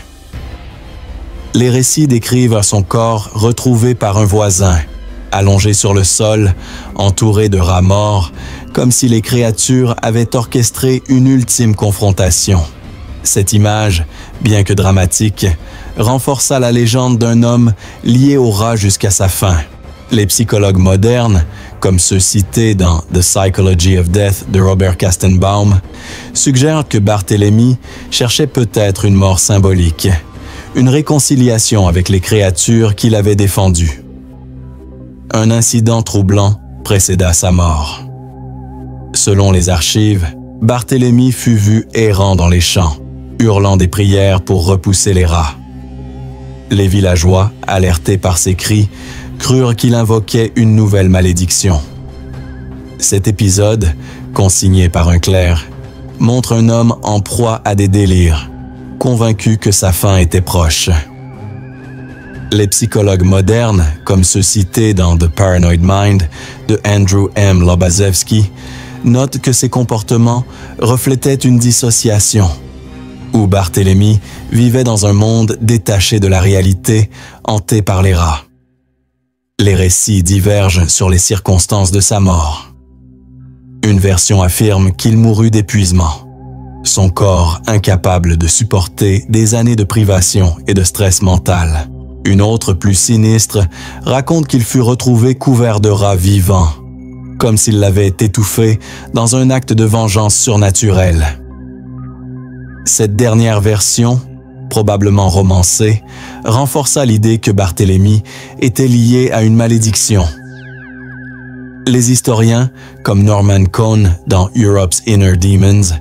Les récits décrivent son corps retrouvé par un voisin, allongé sur le sol, entouré de rats morts, comme si les créatures avaient orchestré une ultime confrontation. Cette image, bien que dramatique, renforça la légende d'un homme lié aux rats jusqu'à sa fin. Les psychologues modernes, comme ceux cités dans The Psychology of Death de Robert Kastenbaum, suggèrent que Barthélemy cherchait peut-être une mort symbolique, une réconciliation avec les créatures qu'il avait défendues. Un incident troublant précéda sa mort. Selon les archives, Barthélemy fut vu errant dans les champs, hurlant des prières pour repousser les rats. Les villageois, alertés par ses cris, crurent qu'il invoquait une nouvelle malédiction. Cet épisode, consigné par un clerc, montre un homme en proie à des délires, convaincu que sa fin était proche. Les psychologues modernes, comme ceux cités dans The Paranoid Mind de Andrew M. Lobazewski, notent que ces comportements reflétaient une dissociation, où Barthélemy vivait dans un monde détaché de la réalité, hanté par les rats. Les récits divergent sur les circonstances de sa mort. Une version affirme qu'il mourut d'épuisement, son corps incapable de supporter des années de privation et de stress mental. Une autre, plus sinistre, raconte qu'il fut retrouvé couvert de rats vivants, comme s'il l'avait étouffé dans un acte de vengeance surnaturelle. Cette dernière version, probablement romancée, renforça l'idée que Barthélemy était lié à une malédiction. Les historiens, comme Norman Cohn dans Europe's Inner Demons,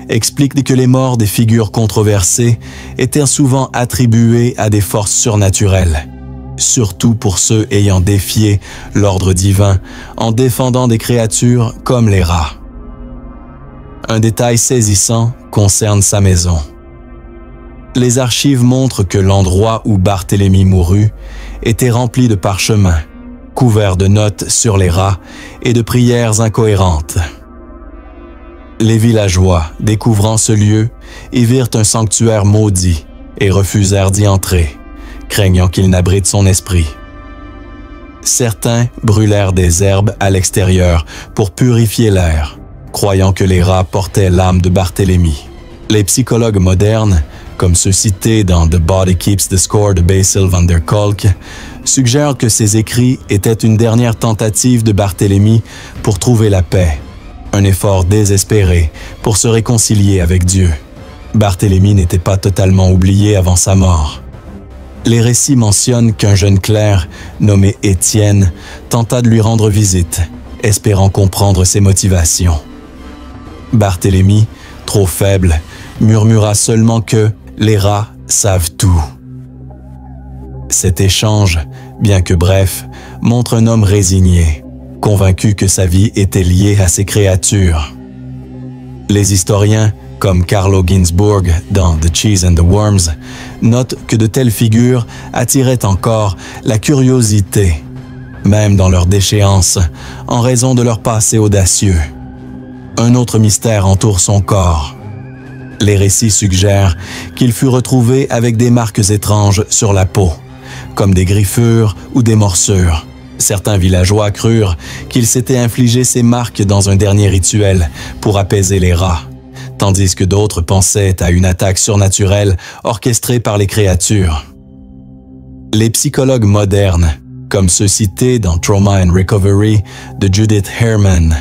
expliquent que les morts des figures controversées étaient souvent attribuées à des forces surnaturelles, surtout pour ceux ayant défié l'ordre divin en défendant des créatures comme les rats. Un détail saisissant concerne sa maison. Les archives montrent que l'endroit où Barthélemy mourut était rempli de parchemins, couvert de notes sur les rats et de prières incohérentes. Les villageois, découvrant ce lieu, y virent un sanctuaire maudit et refusèrent d'y entrer, craignant qu'il n'abrite son esprit. Certains brûlèrent des herbes à l'extérieur pour purifier l'air, croyant que les rats portaient l'âme de Barthélemy. Les psychologues modernes, comme ceux cités dans The Body Keeps the Score de Basil van der Kolk, suggèrent que ces écrits étaient une dernière tentative de Barthélemy pour trouver la paix, un effort désespéré pour se réconcilier avec Dieu. Barthélemy n'était pas totalement oublié avant sa mort. Les récits mentionnent qu'un jeune clerc, nommé Étienne, tenta de lui rendre visite, espérant comprendre ses motivations. Barthélemy, trop faible, murmura seulement que « les rats savent tout ». Cet échange, bien que bref, montre un homme résigné, convaincu que sa vie était liée à ces créatures. Les historiens, comme Carlo Ginzburg dans The Cheese and the Worms, notent que de telles figures attiraient encore la curiosité, même dans leur déchéance, en raison de leur passé audacieux. Un autre mystère entoure son corps. Les récits suggèrent qu'il fut retrouvé avec des marques étranges sur la peau, comme des griffures ou des morsures. Certains villageois crurent qu'il s'était infligé ces marques dans un dernier rituel pour apaiser les rats, tandis que d'autres pensaient à une attaque surnaturelle orchestrée par les créatures. Les psychologues modernes, comme ceux cités dans Trauma and Recovery de Judith Herman,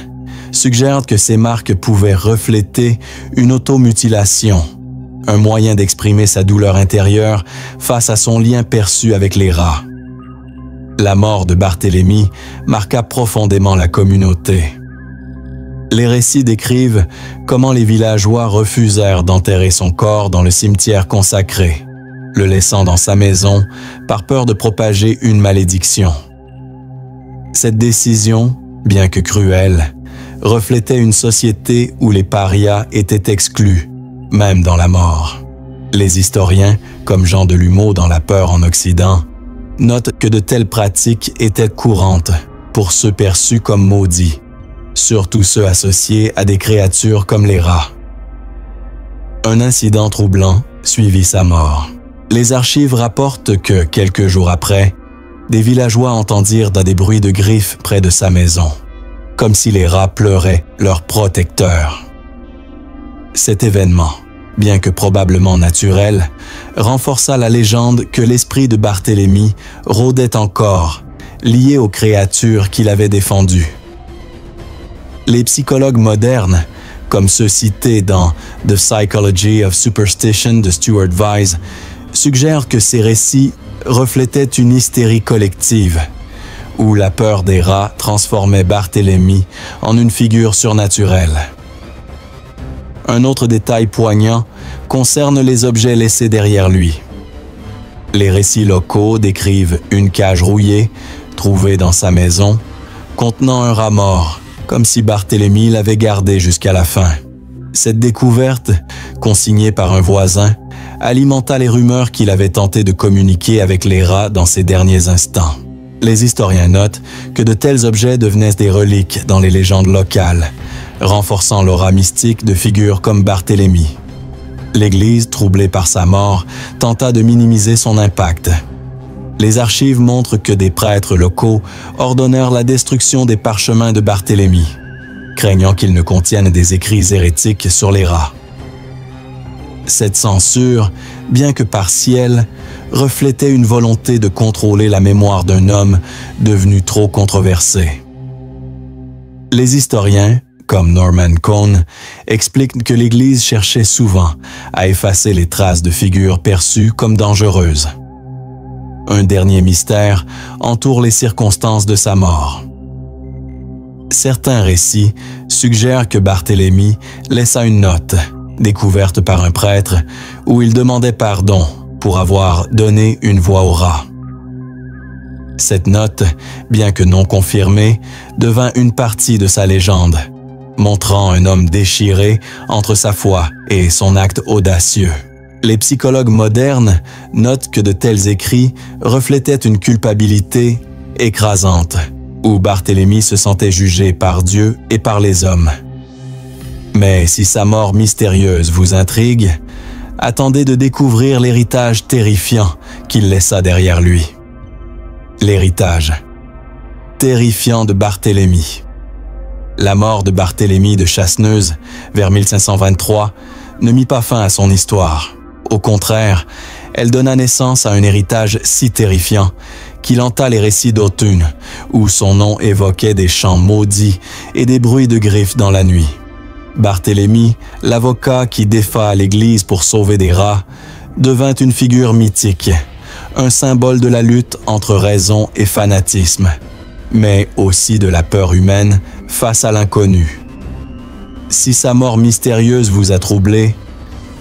suggèrent que ces marques pouvaient refléter une automutilation, un moyen d'exprimer sa douleur intérieure face à son lien perçu avec les rats. La mort de Barthélemy marqua profondément la communauté. Les récits décrivent comment les villageois refusèrent d'enterrer son corps dans le cimetière consacré, le laissant dans sa maison par peur de propager une malédiction. Cette décision, bien que cruelle, reflétait une société où les parias étaient exclus, même dans la mort. Les historiens, comme Jean Delumeau dans La peur en Occident, notent que de telles pratiques étaient courantes pour ceux perçus comme maudits, surtout ceux associés à des créatures comme les rats. Un incident troublant suivit sa mort. Les archives rapportent que, quelques jours après, des villageois entendirent des bruits de griffes près de sa maison, comme si les rats pleuraient leur protecteur. Cet événement, bien que probablement naturel, renforça la légende que l'esprit de Barthélemy rôdait encore, lié aux créatures qu'il avait défendues. Les psychologues modernes, comme ceux cités dans The Psychology of Superstition de Stuart Vyse, suggèrent que ces récits reflétaient une hystérie collective, où la peur des rats transformait Barthélemy en une figure surnaturelle. Un autre détail poignant concerne les objets laissés derrière lui. Les récits locaux décrivent une cage rouillée, trouvée dans sa maison, contenant un rat mort, comme si Barthélemy l'avait gardé jusqu'à la fin. Cette découverte, consignée par un voisin, alimenta les rumeurs qu'il avait tenté de communiquer avec les rats dans ses derniers instants. Les historiens notent que de tels objets devenaient des reliques dans les légendes locales, renforçant l'aura mystique de figures comme Barthélemy. L'Église, troublée par sa mort, tenta de minimiser son impact. Les archives montrent que des prêtres locaux ordonnèrent la destruction des parchemins de Barthélemy, craignant qu'ils ne contiennent des écrits hérétiques sur les rats. Cette censure, bien que partielle, reflétait une volonté de contrôler la mémoire d'un homme devenu trop controversé. Les historiens, comme Norman Cohn, expliquent que l'Église cherchait souvent à effacer les traces de figures perçues comme dangereuses. Un dernier mystère entoure les circonstances de sa mort. Certains récits suggèrent que Barthélemy laissa une note, découverte par un prêtre, où il demandait pardon pour avoir donné une voix aux rats. Cette note, bien que non confirmée, devint une partie de sa légende, montrant un homme déchiré entre sa foi et son acte audacieux. Les psychologues modernes notent que de tels écrits reflétaient une culpabilité écrasante, où Barthélemy se sentait jugé par Dieu et par les hommes. Mais si sa mort mystérieuse vous intrigue, attendez de découvrir l'héritage terrifiant qu'il laissa derrière lui. L'héritage. terrifiant de Barthélemy. La mort de Barthélemy de Chasseneuse, vers 1523, ne mit pas fin à son histoire. Au contraire, elle donna naissance à un héritage si terrifiant qu'il hanta les récits d'Autun, où son nom évoquait des chants maudits et des bruits de griffes dans la nuit. Barthélemy, l'avocat qui défat l'Église pour sauver des rats, devint une figure mythique, un symbole de la lutte entre raison et fanatisme, mais aussi de la peur humaine face à l'inconnu. Si sa mort mystérieuse vous a troublé,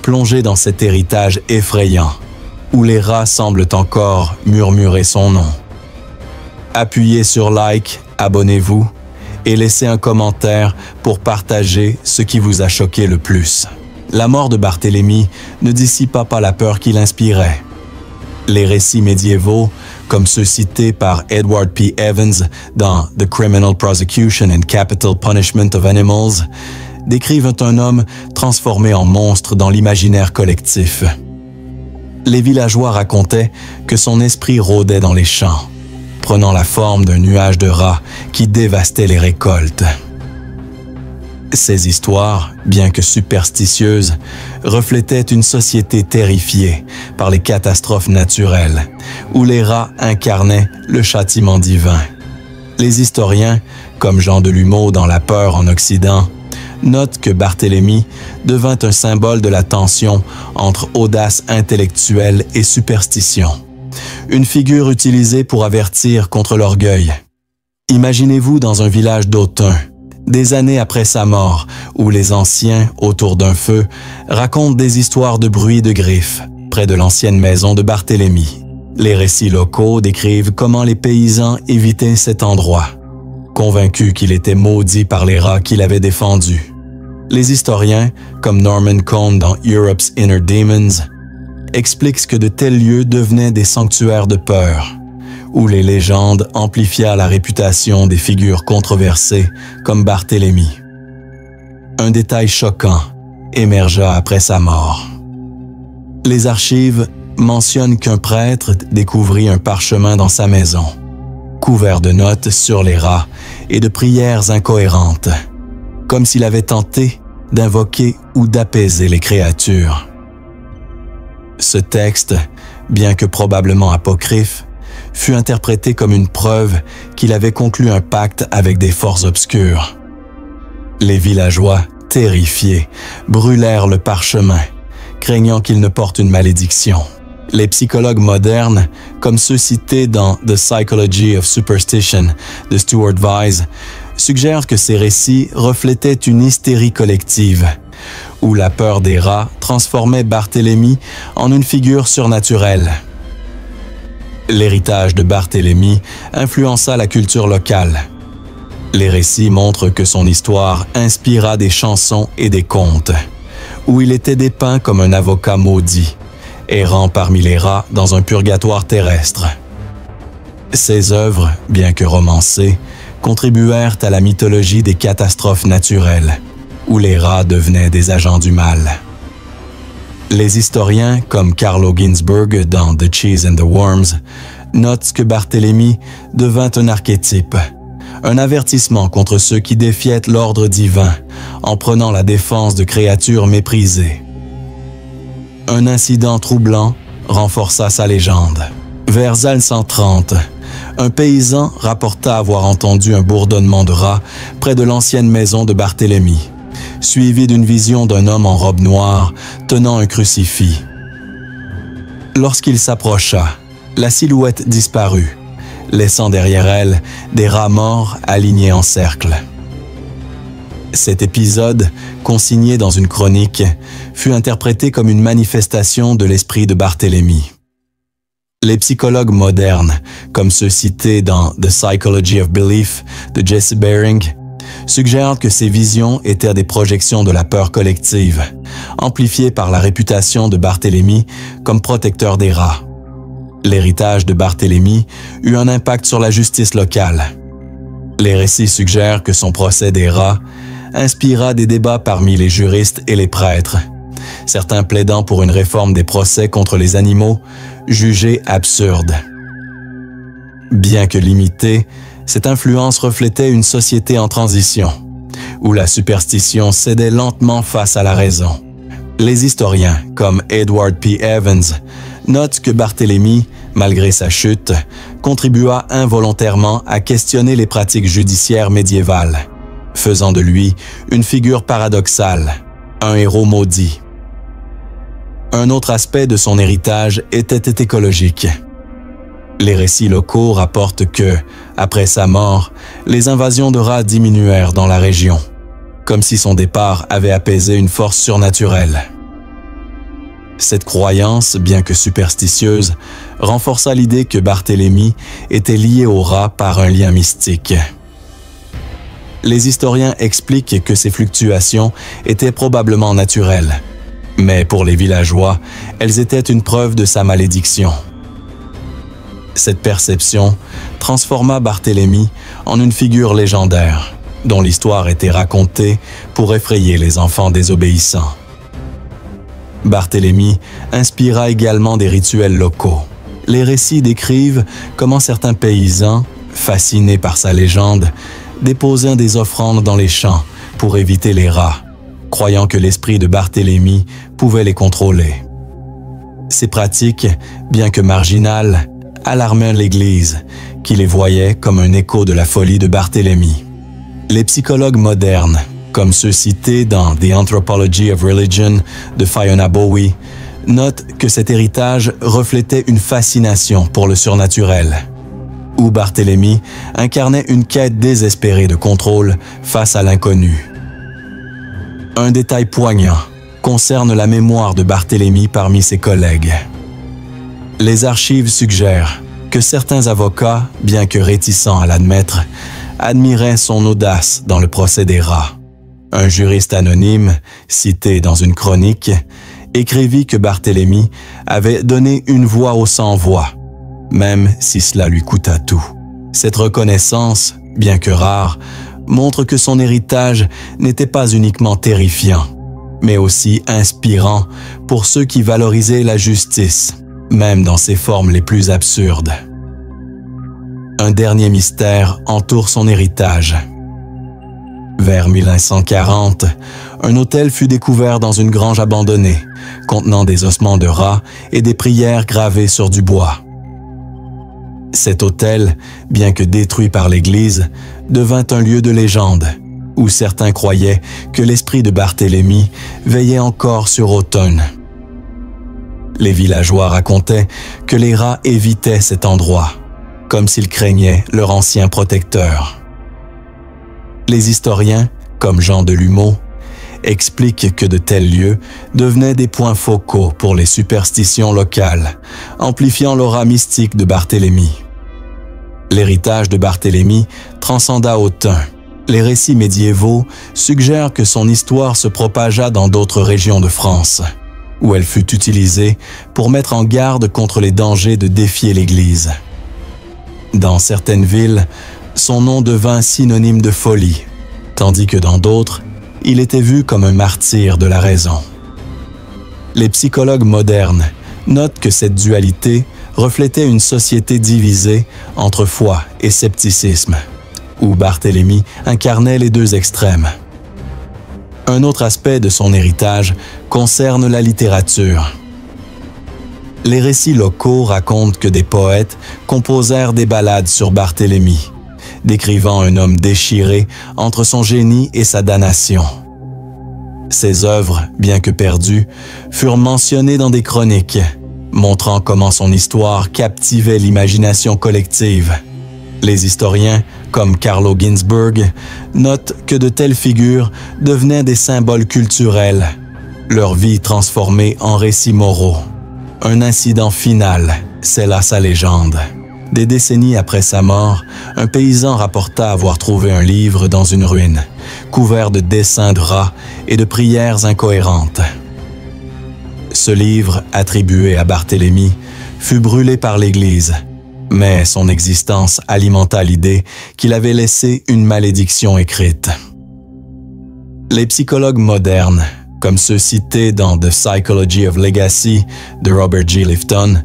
plongez dans cet héritage effrayant, où les rats semblent encore murmurer son nom. Appuyez sur like, abonnez-vous et laissez un commentaire pour partager ce qui vous a choqué le plus. La mort de Barthélemy ne dissipa pas la peur qu'il inspirait. Les récits médiévaux, comme ceux cités par Edward P. Evans dans The Criminal Prosecution and Capital Punishment of Animals, décrivent un homme transformé en monstre dans l'imaginaire collectif. Les villageois racontaient que son esprit rôdait dans les champs, prenant la forme d'un nuage de rats qui dévastait les récoltes. Ces histoires, bien que superstitieuses, reflétaient une société terrifiée par les catastrophes naturelles, où les rats incarnaient le châtiment divin. Les historiens, comme Jean Delumeau dans La peur en Occident, notent que Barthélemy devint un symbole de la tension entre audace intellectuelle et superstition, une figure utilisée pour avertir contre l'orgueil. Imaginez-vous dans un village d'Autun, des années après sa mort, où les anciens, autour d'un feu, racontent des histoires de bruit de griffes, près de l'ancienne maison de Barthélemy. Les récits locaux décrivent comment les paysans évitaient cet endroit, convaincus qu'il était maudit par les rats qu'il avait défendus. Les historiens, comme Norman Cohn dans Europe's Inner Demons, expliquent que de tels lieux devenaient des sanctuaires de peur, où les légendes amplifièrent la réputation des figures controversées comme Barthélemy. Un détail choquant émergea après sa mort. Les archives mentionnent qu'un prêtre découvrit un parchemin dans sa maison, couvert de notes sur les rats et de prières incohérentes, comme s'il avait tenté d'invoquer ou d'apaiser les créatures. Ce texte, bien que probablement apocryphe, fut interprété comme une preuve qu'il avait conclu un pacte avec des forces obscures. Les villageois, terrifiés, brûlèrent le parchemin, craignant qu'il ne porte une malédiction. Les psychologues modernes, comme ceux cités dans The Psychology of Superstition de Stuart Vyse, suggèrent que ces récits reflétaient une hystérie collective, où la peur des rats transformait Barthélemy en une figure surnaturelle. L'héritage de Barthélemy influença la culture locale. Les récits montrent que son histoire inspira des chansons et des contes, où il était dépeint comme un avocat maudit, errant parmi les rats dans un purgatoire terrestre. Ces œuvres, bien que romancées, contribuèrent à la mythologie des catastrophes naturelles, où les rats devenaient des agents du mal. Les historiens, comme Carlo Ginzburg dans The Cheese and the Worms, notent que Barthélemy devint un archétype, un avertissement contre ceux qui défiaient l'ordre divin en prenant la défense de créatures méprisées. Un incident troublant renforça sa légende. Vers Zal 130, un paysan rapporta avoir entendu un bourdonnement de rats près de l'ancienne maison de Barthélemy, suivi d'une vision d'un homme en robe noire tenant un crucifix. Lorsqu'il s'approcha, la silhouette disparut, laissant derrière elle des rats morts alignés en cercle. Cet épisode, consigné dans une chronique, fut interprété comme une manifestation de l'esprit de Barthélemy. Les psychologues modernes, comme ceux cités dans The Psychology of Belief de Jesse Bering, suggèrent que ces visions étaient des projections de la peur collective, amplifiées par la réputation de Barthélemy comme protecteur des rats. L'héritage de Barthélemy eut un impact sur la justice locale. Les récits suggèrent que son procès des rats inspira des débats parmi les juristes et les prêtres, certains plaidant pour une réforme des procès contre les animaux, jugés absurdes. Bien que limités, Cette influence reflétait une société en transition, où la superstition cédait lentement face à la raison. Les historiens, comme Edward P. Evans, notent que Barthélemy, malgré sa chute, contribua involontairement à questionner les pratiques judiciaires médiévales, faisant de lui une figure paradoxale, un héros maudit. Un autre aspect de son héritage était écologique. Les récits locaux rapportent que, après sa mort, les invasions de rats diminuèrent dans la région, comme si son départ avait apaisé une force surnaturelle. Cette croyance, bien que superstitieuse, renforça l'idée que Barthélemy était lié aux rats par un lien mystique. Les historiens expliquent que ces fluctuations étaient probablement naturelles, mais pour les villageois, elles étaient une preuve de sa malédiction. Cette perception transforma Barthélemy en une figure légendaire, dont l'histoire était racontée pour effrayer les enfants désobéissants. Barthélemy inspira également des rituels locaux. Les récits décrivent comment certains paysans, fascinés par sa légende, déposaient des offrandes dans les champs pour éviter les rats, croyant que l'esprit de Barthélemy pouvait les contrôler. Ces pratiques, bien que marginales, alarmèrent l'Église, qui les voyait comme un écho de la folie de Barthélemy. Les psychologues modernes, comme ceux cités dans The Anthropology of Religion de Fiona Bowie, notent que cet héritage reflétait une fascination pour le surnaturel, où Barthélemy incarnait une quête désespérée de contrôle face à l'inconnu. Un détail poignant concerne la mémoire de Barthélemy parmi ses collègues. Les archives suggèrent que certains avocats, bien que réticents à l'admettre, admiraient son audace dans le procès des rats. Un juriste anonyme, cité dans une chronique, écrivit que Barthélemy avait donné une voix aux sans-voix, même si cela lui coûta tout. Cette reconnaissance, bien que rare, montre que son héritage n'était pas uniquement terrifiant, mais aussi inspirant pour ceux qui valorisaient la justice, même dans ses formes les plus absurdes. Un dernier mystère entoure son héritage. Vers 1940, un autel fut découvert dans une grange abandonnée, contenant des ossements de rats et des prières gravées sur du bois. Cet autel, bien que détruit par l'Église, devint un lieu de légende, où certains croyaient que l'esprit de Barthélemy veillait encore sur Autun. Les villageois racontaient que les rats évitaient cet endroit, comme s'ils craignaient leur ancien protecteur. Les historiens, comme Jean Delumeau, expliquent que de tels lieux devenaient des points focaux pour les superstitions locales, amplifiant l'aura mystique de Barthélemy. L'héritage de Barthélemy transcenda Autun. Les récits médiévaux suggèrent que son histoire se propagea dans d'autres régions de France, où elle fut utilisée pour mettre en garde contre les dangers de défier l'Église. Dans certaines villes, son nom devint synonyme de folie, tandis que dans d'autres, il était vu comme un martyr de la raison. Les psychologues modernes notent que cette dualité reflétait une société divisée entre foi et scepticisme, où Barthélemy incarnait les deux extrêmes. Un autre aspect de son héritage concerne la littérature. Les récits locaux racontent que des poètes composèrent des ballades sur Barthélemy, décrivant un homme déchiré entre son génie et sa damnation. Ces œuvres, bien que perdues, furent mentionnées dans des chroniques, montrant comment son histoire captivait l'imagination collective. Les historiens, comme Carlo Ginzburg, notent que de telles figures devenaient des symboles culturels, leur vie transformée en récits moraux. Un incident final scella sa légende. Des décennies après sa mort, un paysan rapporta avoir trouvé un livre dans une ruine, couvert de dessins de rats et de prières incohérentes. Ce livre, attribué à Barthélemy, fut brûlé par l'Église, mais son existence alimenta l'idée qu'il avait laissé une malédiction écrite. Les psychologues modernes, comme ceux cités dans The Psychology of Legacy de Robert G. Lifton,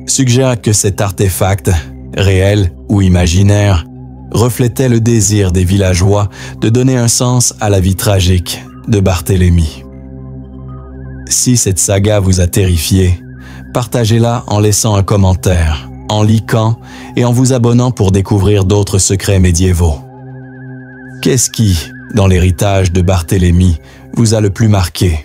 suggèrent que cet artefact, réel ou imaginaire, reflétait le désir des villageois de donner un sens à la vie tragique de Barthélemy. Si cette saga vous a terrifié, partagez-la en laissant un commentaire, en likant et en vous abonnant pour découvrir d'autres secrets médiévaux. Qu'est-ce qui, dans l'héritage de Barthélemy, vous a le plus marqué?